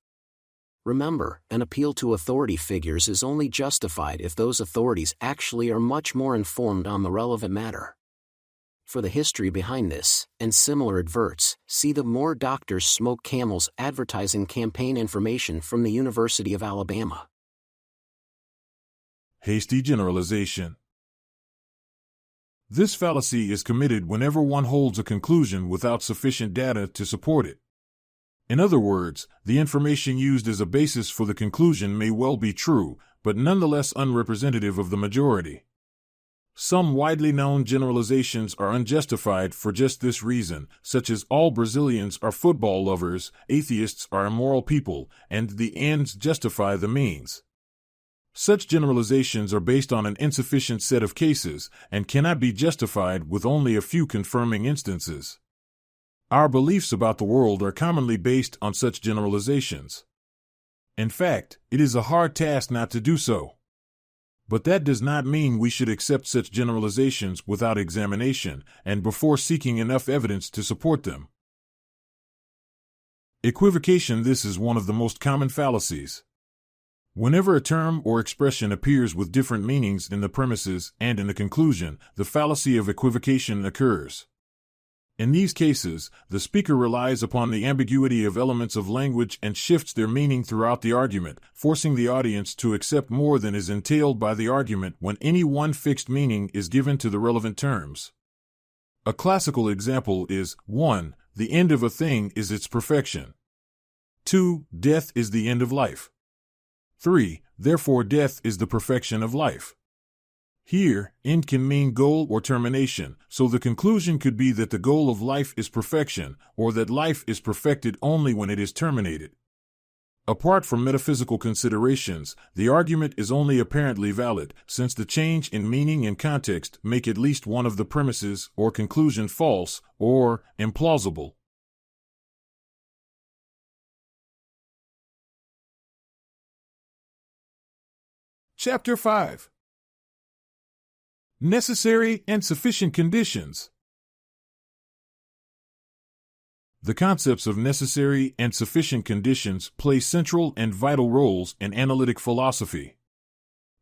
Remember, an appeal to authority figures is only justified if those authorities actually are much more informed on the relevant matter. For the history behind this, and similar adverts, see the More Doctors Smoke Camels advertising campaign information from the University of Alabama. Hasty generalization. This fallacy is committed whenever one holds a conclusion without sufficient data to support it. In other words, the information used as a basis for the conclusion may well be true, but nonetheless unrepresentative of the majority. Some widely known generalizations are unjustified for just this reason, such as all Brazilians are football lovers, atheists are immoral people, and the ends justify the means. Such generalizations are based on an insufficient set of cases, and cannot be justified with only a few confirming instances. Our beliefs about the world are commonly based on such generalizations. In fact, it is a hard task not to do so. But that does not mean we should accept such generalizations without examination, and before seeking enough evidence to support them. Equivocation. This is one of the most common fallacies. Whenever a term or expression appears with different meanings in the premises and in the conclusion, the fallacy of equivocation occurs. In these cases, the speaker relies upon the ambiguity of elements of language and shifts their meaning throughout the argument, forcing the audience to accept more than is entailed by the argument when any one fixed meaning is given to the relevant terms. A classical example is 1. The end of a thing is its perfection. 2. Death is the end of life. 3. Therefore death is the perfection of life. Here, end can mean goal or termination, so the conclusion could be that the goal of life is perfection, or that life is perfected only when it is terminated. Apart from metaphysical considerations, the argument is only apparently valid, since the change in meaning and context make at least one of the premises or conclusion false, or implausible. Chapter 5. Necessary and sufficient conditions. The concepts of necessary and sufficient conditions play central and vital roles in analytic philosophy.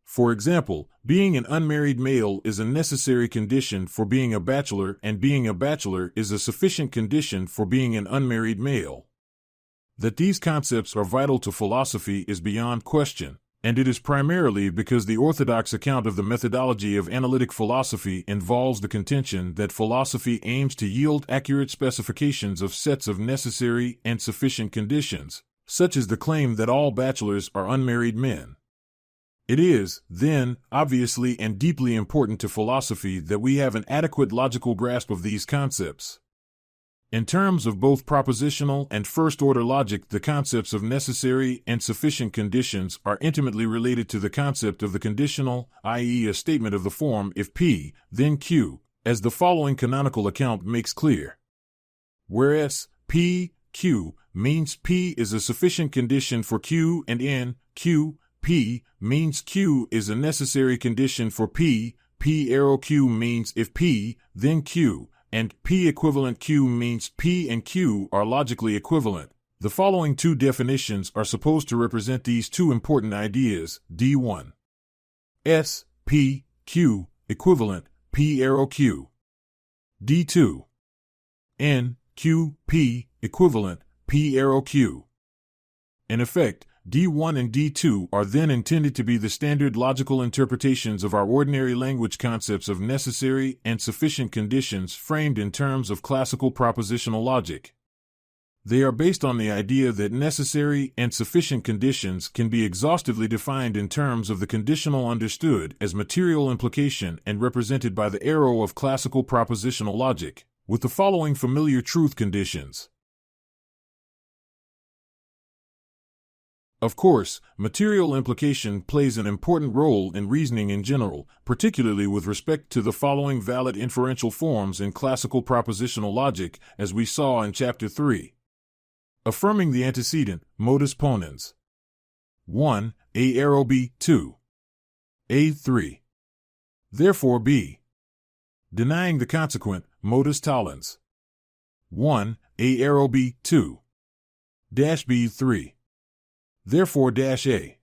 For example, being an unmarried male is a necessary condition for being a bachelor, and being a bachelor is a sufficient condition for being an unmarried male. That these concepts are vital to philosophy is beyond question. And it is primarily because the orthodox account of the methodology of analytic philosophy involves the contention that philosophy aims to yield accurate specifications of sets of necessary and sufficient conditions, such as the claim that all bachelors are unmarried men. It is, then, obviously and deeply important to philosophy that we have an adequate logical grasp of these concepts. In terms of both propositional and first-order logic, the concepts of necessary and sufficient conditions are intimately related to the concept of the conditional, i.e., a statement of the form if P, then Q, as the following canonical account makes clear. Whereas P, Q means P is a sufficient condition for Q, and in Q, P means Q is a necessary condition for P, P arrow Q means if P, then Q, and P equivalent Q means P and Q are logically equivalent. The following two definitions are supposed to represent these two important ideas. D1. S, P, Q, equivalent, P arrow Q. D2. N, Q, P, equivalent, P arrow Q. In effect, D1 and D2 are then intended to be the standard logical interpretations of our ordinary language concepts of necessary and sufficient conditions framed in terms of classical propositional logic. They are based on the idea that necessary and sufficient conditions can be exhaustively defined in terms of the conditional understood as material implication and represented by the arrow of classical propositional logic, with the following familiar truth conditions. Of course, material implication plays an important role in reasoning in general, particularly with respect to the following valid inferential forms in classical propositional logic, as we saw in Chapter 3. Affirming the antecedent, modus ponens. 1. A arrow B, 2. A 3. Therefore B. Denying the consequent, modus tollens. 1. A arrow B, 2. Dash B 3. Therefore -a.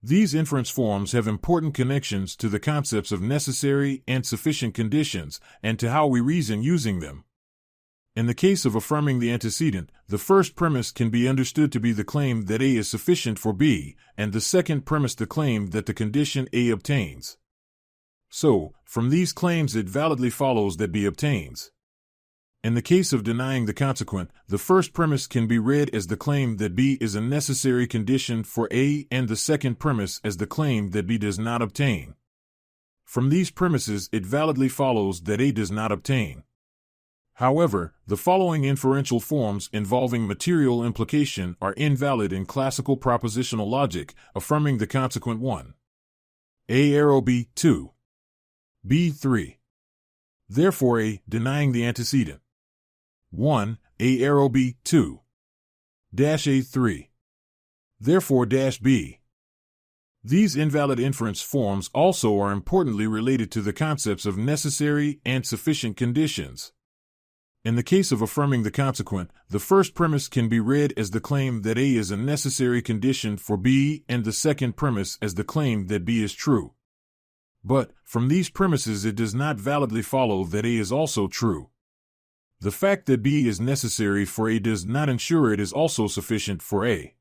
These inference forms have important connections to the concepts of necessary and sufficient conditions, and to how we reason using them. In the case of affirming the antecedent, the first premise can be understood to be the claim that A is sufficient for B, and the second premise the claim that the condition A obtains. So, from these claims it validly follows that B obtains. In the case of denying the consequent, the first premise can be read as the claim that B is a necessary condition for A, and the second premise as the claim that B does not obtain. From these premises it validly follows that A does not obtain. However, the following inferential forms involving material implication are invalid in classical propositional logic, affirming the consequent 1. A B 2. B 3. Therefore A, denying the antecedent. 1. A B 2. A 3. Therefore B. These invalid inference forms also are importantly related to the concepts of necessary and sufficient conditions. In the case of affirming the consequent, the first premise can be read as the claim that A is a necessary condition for B, and the second premise as the claim that B is true. But, from these premises it does not validly follow that A is also true. The fact that B is necessary for A does not ensure it is also sufficient for A.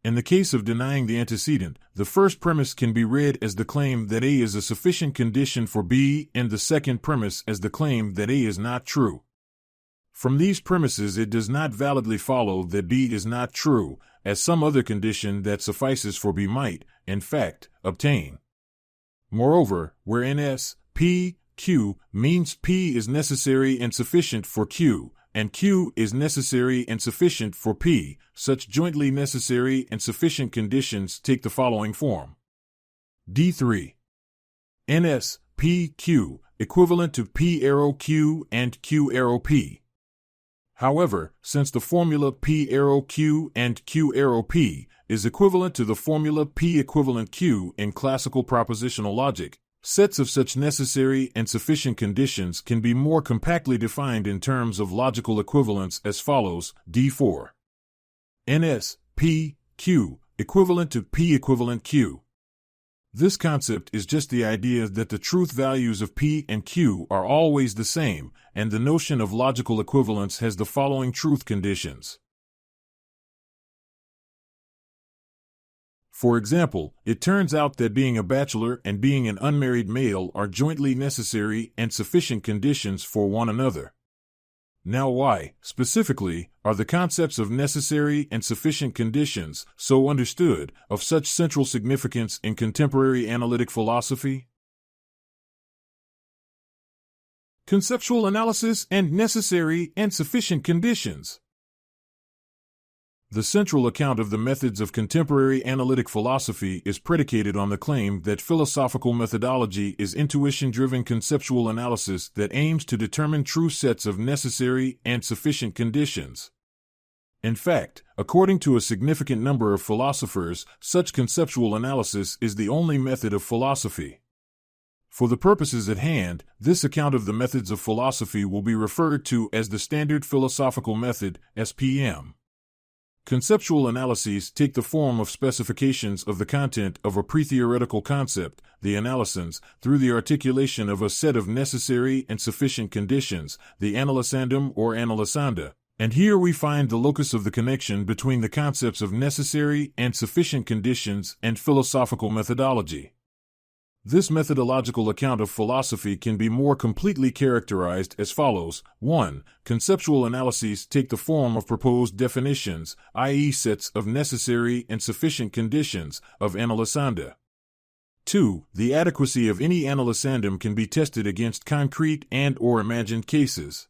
In the case of denying the antecedent, the first premise can be read as the claim that A is a sufficient condition for B, and the second premise as the claim that A is not true. From these premises it does not validly follow that B is not true, as some other condition that suffices for B might, in fact, obtain. Moreover, where NS, P, Q means P is necessary and sufficient for Q, and Q is necessary and sufficient for P, such jointly necessary and sufficient conditions take the following form. D3. NS, P, Q, equivalent to P arrow Q and Q arrow P. However, since the formula P arrow Q and Q arrow P is equivalent to the formula P equivalent Q in classical propositional logic, sets of such necessary and sufficient conditions can be more compactly defined in terms of logical equivalence as follows: D4. NS, P, Q, equivalent to P equivalent Q. This concept is just the idea that the truth values of P and Q are always the same, and the notion of logical equivalence has the following truth conditions. For example, it turns out that being a bachelor and being an unmarried male are jointly necessary and sufficient conditions for one another. Now why, specifically, are the concepts of necessary and sufficient conditions, so understood, of such central significance in contemporary analytic philosophy? Conceptual analysis and necessary and sufficient conditions. The central account of the methods of contemporary analytic philosophy is predicated on the claim that philosophical methodology is intuition-driven conceptual analysis that aims to determine true sets of necessary and sufficient conditions. In fact, according to a significant number of philosophers, such conceptual analysis is the only method of philosophy. For the purposes at hand, this account of the methods of philosophy will be referred to as the Standard Philosophical Method, SPM. Conceptual analyses take the form of specifications of the content of a pre-theoretical concept, the analysans, through the articulation of a set of necessary and sufficient conditions, the analysandum or analysanda. And here we find the locus of the connection between the concepts of necessary and sufficient conditions and philosophical methodology. This methodological account of philosophy can be more completely characterized as follows. 1. Conceptual analyses take the form of proposed definitions, i.e. sets of necessary and sufficient conditions, of analysanda. 2. The adequacy of any analysandum can be tested against concrete and/or imagined cases.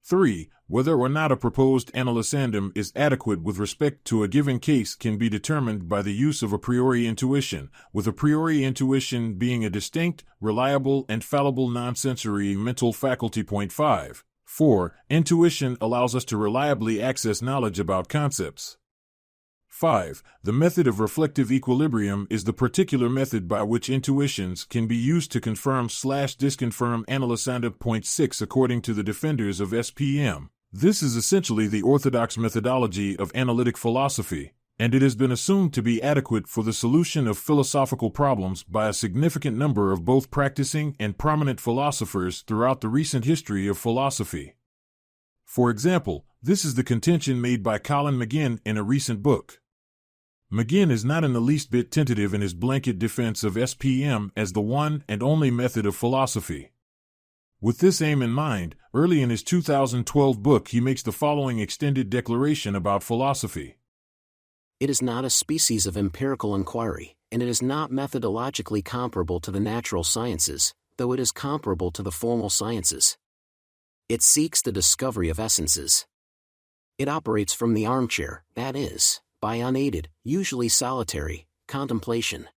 3. Whether or not a proposed analysandum is adequate with respect to a given case can be determined by the use of a priori intuition, with a priori intuition being a distinct, reliable, and fallible non-sensory mental faculty. 5. 4. Intuition allows us to reliably access knowledge about concepts. 5. The method of reflective equilibrium is the particular method by which intuitions can be used to confirm/disconfirm analysanda. 6. According to the defenders of SPM, this is essentially the orthodox methodology of analytic philosophy. and it has been assumed to be adequate for the solution of philosophical problems by a significant number of both practicing and prominent philosophers throughout the recent history of philosophy. For example, this is the contention made by Colin McGinn in a recent book. McGinn is not in the least bit tentative in his blanket defense of SPM as the one and only method of philosophy. With this aim in mind, early in his 2012 book he makes the following extended declaration about philosophy. It is not a species of empirical inquiry, and it is not methodologically comparable to the natural sciences, though it is comparable to the formal sciences. It seeks the discovery of essences. It operates from the armchair, that is, by unaided, usually solitary, contemplation.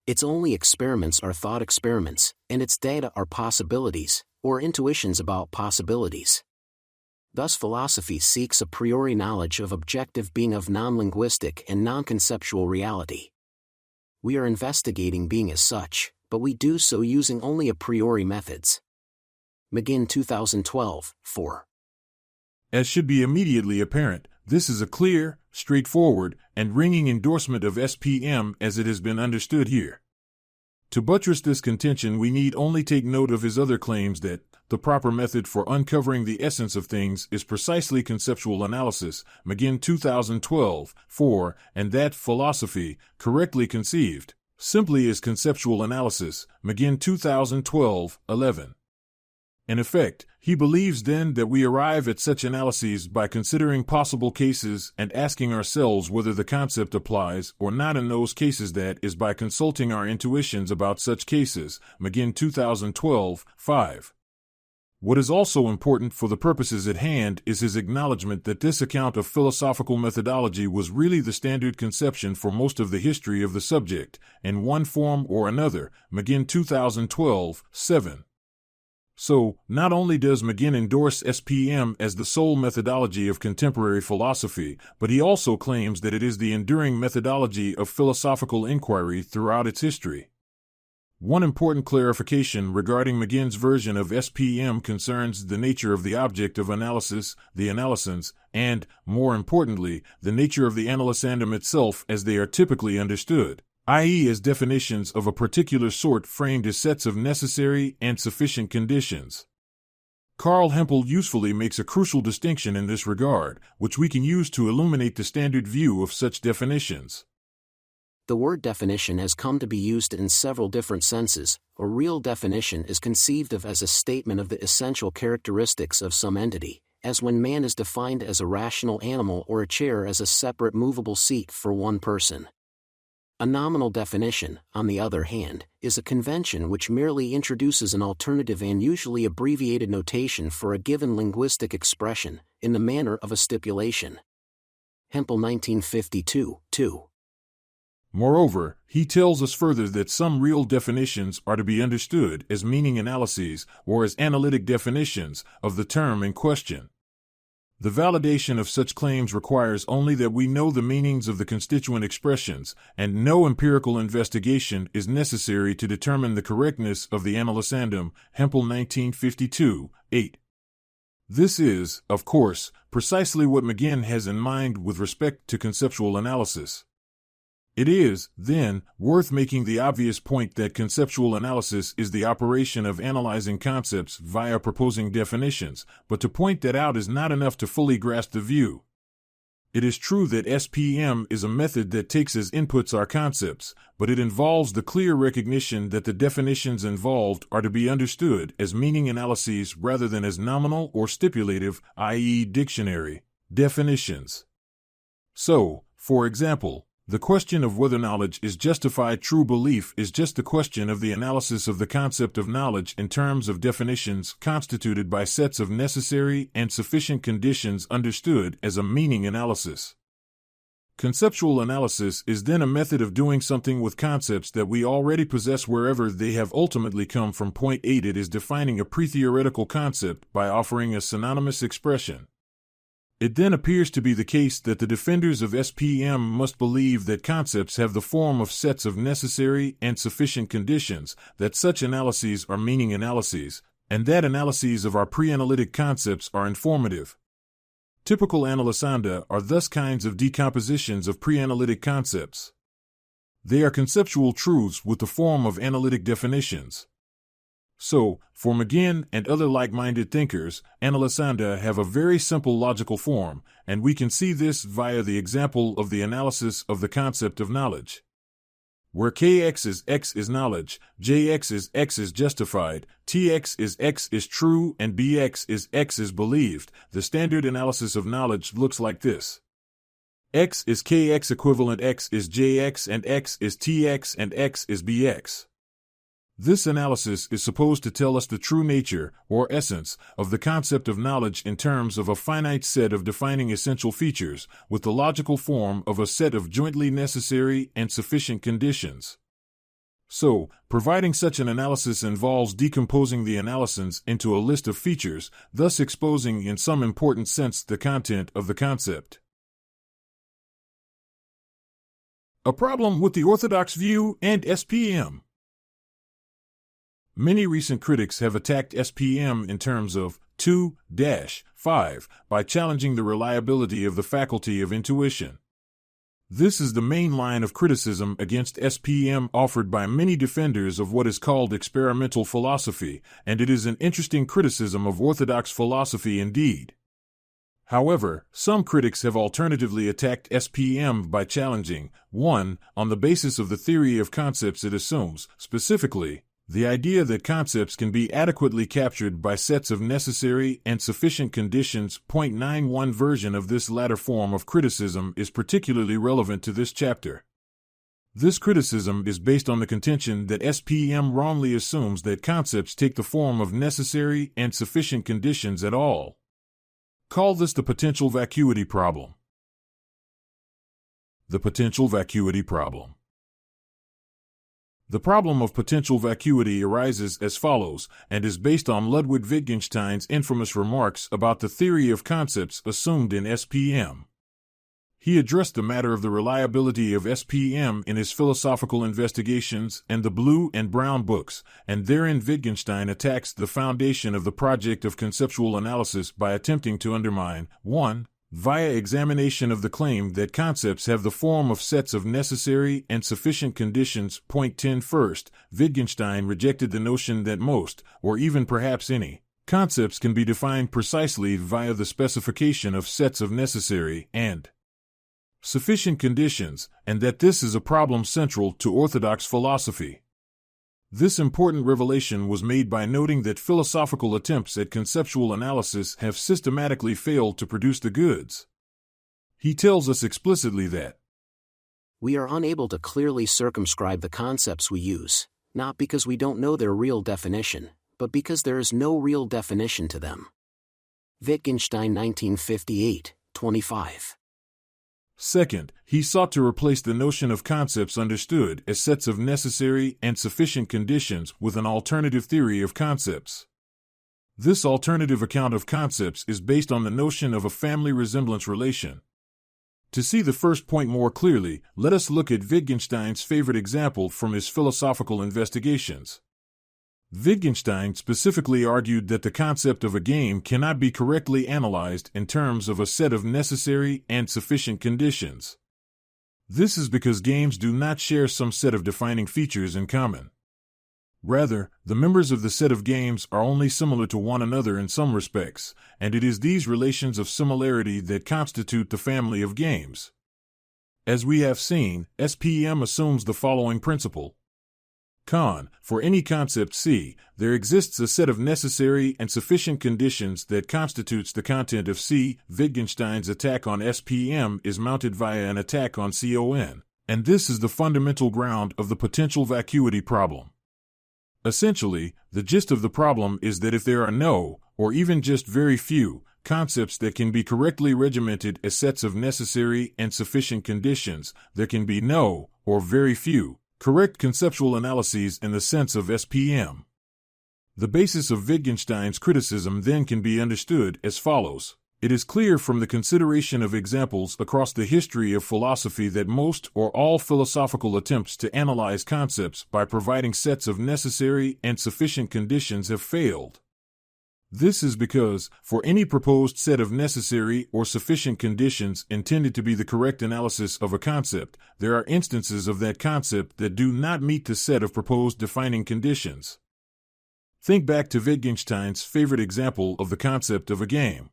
Its only experiments are thought experiments, and its data are possibilities, or intuitions about possibilities. Thus philosophy seeks a priori knowledge of objective being of non-linguistic and non-conceptual reality. We are investigating being as such, but we do so using only a priori methods. McGinn 2012, 4. As should be immediately apparent, this is a clear, straightforward, and ringing endorsement of SPM as it has been understood here. To buttress this contention we need only take note of his other claims that the proper method for uncovering the essence of things is precisely conceptual analysis, McGinn 2012, 4, and that philosophy, correctly conceived, simply is conceptual analysis, McGinn 2012, 11. In effect, he believes then that we arrive at such analyses by considering possible cases and asking ourselves whether the concept applies or not in those cases, that is by consulting our intuitions about such cases, McGinn 2012, 5. What is also important for the purposes at hand is his acknowledgement that this account of philosophical methodology was really the standard conception for most of the history of the subject, in one form or another, McGinn 2012, 7. So, not only does McGinn endorse SPM as the sole methodology of contemporary philosophy, but he also claims that it is the enduring methodology of philosophical inquiry throughout its history. One important clarification regarding McGinn's version of SPM concerns the nature of the object of analysis, the analysans, and, more importantly, the nature of the analysandum itself as they are typically understood, i.e. as definitions of a particular sort framed as sets of necessary and sufficient conditions. Carl Hempel usefully makes a crucial distinction in this regard, which we can use to illuminate the standard view of such definitions. The word definition has come to be used in several different senses. A real definition is conceived of as a statement of the essential characteristics of some entity, as when man is defined as a rational animal or a chair as a separate movable seat for one person. A nominal definition, on the other hand, is a convention which merely introduces an alternative and usually abbreviated notation for a given linguistic expression, in the manner of a stipulation. Hempel 1952, 2. Moreover, he tells us further that some real definitions are to be understood as meaning analyses, or as analytic definitions, of the term in question. The validation of such claims requires only that we know the meanings of the constituent expressions, and no empirical investigation is necessary to determine the correctness of the analysandum, Hempel 1952, 8. This is, of course, precisely what McGinn has in mind with respect to conceptual analysis. It is, then, worth making the obvious point that conceptual analysis is the operation of analyzing concepts via proposing definitions, but to point that out is not enough to fully grasp the view. It is true that SPM is a method that takes as inputs our concepts, but it involves the clear recognition that the definitions involved are to be understood as meaning analyses rather than as nominal or stipulative, i.e. dictionary, definitions. So, for example, the question of whether knowledge is justified true belief is just the question of the analysis of the concept of knowledge in terms of definitions constituted by sets of necessary and sufficient conditions understood as a meaning analysis. Conceptual analysis is then a method of doing something with concepts that we already possess wherever they have ultimately come from. Point 8. It is defining a pre-theoretical concept by offering a synonymous expression. It then appears to be the case that the defenders of SPM must believe that concepts have the form of sets of necessary and sufficient conditions, that such analyses are meaning analyses, and that analyses of our pre-analytic concepts are informative. Typical analysanda are thus kinds of decompositions of pre-analytic concepts. They are conceptual truths with the form of analytic definitions. So, for McGinn and other like-minded thinkers, analysanda have a very simple logical form, and we can see this via the example of the analysis of the concept of knowledge. Where kx is x is knowledge, jx is x is justified, tx is x is true, and bx is x is believed, the standard analysis of knowledge looks like this. X is kx equivalent x is jx and x is tx and x is bx. This analysis is supposed to tell us the true nature, or essence, of the concept of knowledge in terms of a finite set of defining essential features, with the logical form of a set of jointly necessary and sufficient conditions. So, providing such an analysis involves decomposing the analysans into a list of features, thus exposing in some important sense the content of the concept. A problem with the orthodox view and SPM. Many recent critics have attacked SPM in terms of 2-5 by challenging the reliability of the faculty of intuition. This is the main line of criticism against SPM offered by many defenders of what is called experimental philosophy, and it is an interesting criticism of orthodox philosophy indeed. However, some critics have alternatively attacked SPM by challenging 1. On the basis of the theory of concepts it assumes, specifically, the idea that concepts can be adequately captured by sets of necessary and sufficient conditions. 91 version of this latter form of criticism is particularly relevant to this chapter. This criticism is based on the contention that SPM wrongly assumes that concepts take the form of necessary and sufficient conditions at all. Call this the potential vacuity problem. The potential vacuity problem. The problem of potential vacuity arises as follows, and is based on Ludwig Wittgenstein's infamous remarks about the theory of concepts assumed in SPM. He addressed the matter of the reliability of SPM in his Philosophical Investigations and the Blue and Brown books, and therein Wittgenstein attacks the foundation of the project of conceptual analysis by attempting to undermine 1. Via examination of the claim that concepts have the form of sets of necessary and sufficient conditions. 10 First, Wittgenstein rejected the notion that most, or even perhaps any, concepts can be defined precisely via the specification of sets of necessary and sufficient conditions, and that this is a problem central to orthodox philosophy. This important revelation was made by noting that philosophical attempts at conceptual analysis have systematically failed to produce the goods. He tells us explicitly that we are unable to clearly circumscribe the concepts we use, not because we don't know their real definition, but because there is no real definition to them. Wittgenstein 1958, 25. Second, he sought to replace the notion of concepts understood as sets of necessary and sufficient conditions with an alternative theory of concepts. This alternative account of concepts is based on the notion of a family resemblance relation. To see the first point more clearly, let us look at Wittgenstein's favorite example from his Philosophical Investigations. Wittgenstein specifically argued that the concept of a game cannot be correctly analyzed in terms of a set of necessary and sufficient conditions. This is because games do not share some set of defining features in common. Rather, the members of the set of games are only similar to one another in some respects, and it is these relations of similarity that constitute the family of games. As we have seen, SPM assumes the following principle. Con, for any concept C, there exists a set of necessary and sufficient conditions that constitutes the content of C. Wittgenstein's attack on SPM is mounted via an attack on CON, and this is the fundamental ground of the potential vacuity problem. Essentially, the gist of the problem is that if there are no, or even just very few, concepts that can be correctly regimented as sets of necessary and sufficient conditions, there can be no, or very few, correct conceptual analyses in the sense of SPM. The basis of Wittgenstein's criticism then can be understood as follows. It is clear from the consideration of examples across the history of philosophy that most or all philosophical attempts to analyze concepts by providing sets of necessary and sufficient conditions have failed. This is because, for any proposed set of necessary or sufficient conditions intended to be the correct analysis of a concept, there are instances of that concept that do not meet the set of proposed defining conditions. Think back to Wittgenstein's favorite example of the concept of a game.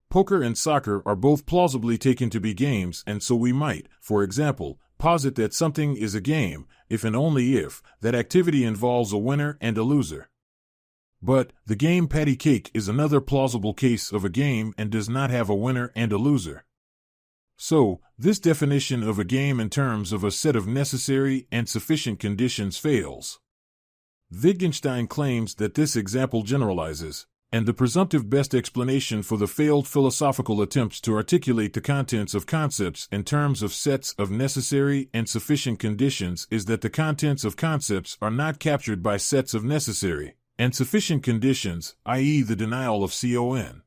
Poker and soccer are both plausibly taken to be games, and so we might, for example, posit that something is a game, if and only if that activity involves a winner and a loser. But the game patty cake is another plausible case of a game and does not have a winner and a loser. So, this definition of a game in terms of a set of necessary and sufficient conditions fails. Wittgenstein claims that this example generalizes, and the presumptive best explanation for the failed philosophical attempts to articulate the contents of concepts in terms of sets of necessary and sufficient conditions is that the contents of concepts are not captured by sets of necessary and sufficient conditions, i.e. the denial of con.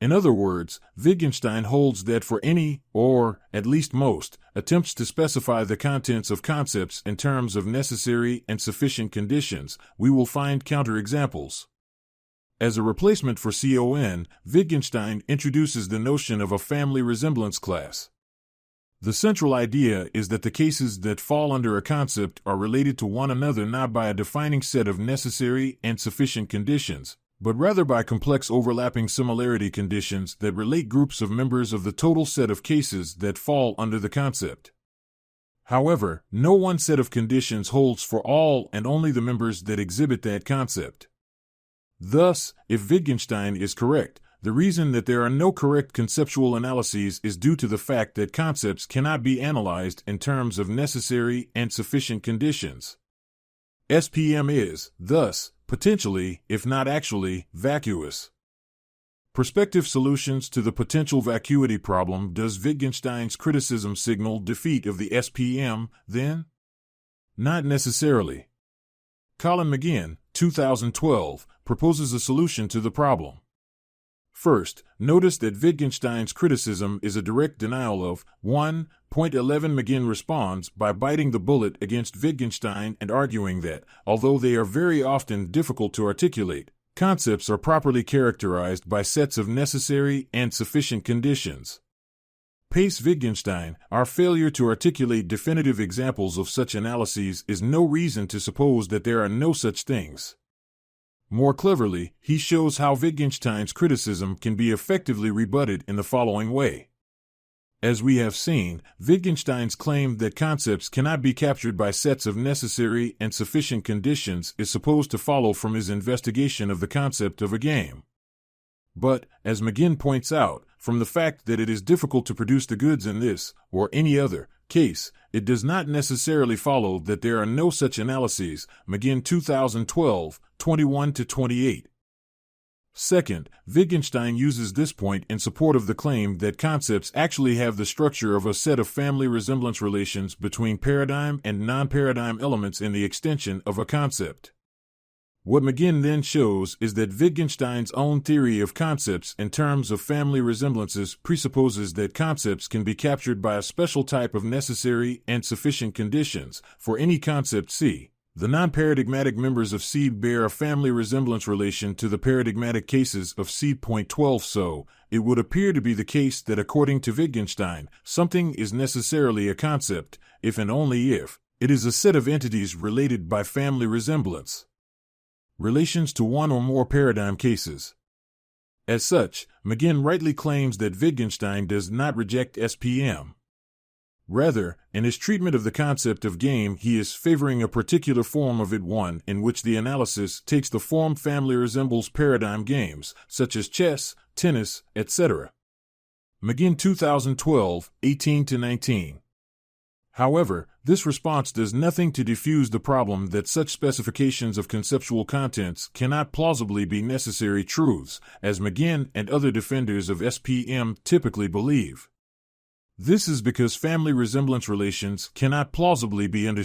In other words, Wittgenstein holds that for any, or at least most, attempts to specify the contents of concepts in terms of necessary and sufficient conditions, we will find counterexamples. As a replacement for con, Wittgenstein introduces the notion of a family resemblance class. The central idea is that the cases that fall under a concept are related to one another not by a defining set of necessary and sufficient conditions, but rather by complex overlapping similarity conditions that relate groups of members of the total set of cases that fall under the concept. However, no one set of conditions holds for all and only the members that exhibit that concept. Thus, if Wittgenstein is correct, the reason that there are no correct conceptual analyses is due to the fact that concepts cannot be analyzed in terms of necessary and sufficient conditions. SPM is, thus, potentially, if not actually, vacuous. Prospective solutions to the potential vacuity problem. Does Wittgenstein's criticism signal defeat of the SPM, then? Not necessarily. Colin McGinn, 2012, proposes a solution to the problem. First, notice that Wittgenstein's criticism is a direct denial of 1.11. McGinn responds by biting the bullet against Wittgenstein and arguing that, although they are very often difficult to articulate, concepts are properly characterized by sets of necessary and sufficient conditions. Pace Wittgenstein, our failure to articulate definitive examples of such analyses is no reason to suppose that there are no such things. More cleverly, he shows how Wittgenstein's criticism can be effectively rebutted in the following way. As we have seen, Wittgenstein's claim that concepts cannot be captured by sets of necessary and sufficient conditions is supposed to follow from his investigation of the concept of a game. But, as McGinn points out, from the fact that it is difficult to produce the goods in this, or any other, case, it does not necessarily follow that there are no such analyses. McGinn 2012, 21-28. Second, Wittgenstein uses this point in support of the claim that concepts actually have the structure of a set of family resemblance relations between paradigm and non-paradigm elements in the extension of a concept. What McGinn then shows is that Wittgenstein's own theory of concepts in terms of family resemblances presupposes that concepts can be captured by a special type of necessary and sufficient conditions. For any concept C, the non-paradigmatic members of seed bear a family resemblance relation to the paradigmatic cases of seed.12. So, it would appear to be the case that according to Wittgenstein, something is necessarily a concept, if and only if it is a set of entities related by family resemblance. Relations to one or more paradigm cases. As such, McGinn rightly claims that Wittgenstein does not reject SPM. Rather, in his treatment of the concept of game, he is favoring a particular form of it, one in which the analysis takes the form family resembles paradigm games, such as chess, tennis, etc. McGinn 2012, 18-19. However, this response does nothing to diffuse the problem that such specifications of conceptual contents cannot plausibly be necessary truths, as McGinn and other defenders of SPM typically believe. This is because family resemblance relations cannot plausibly be understood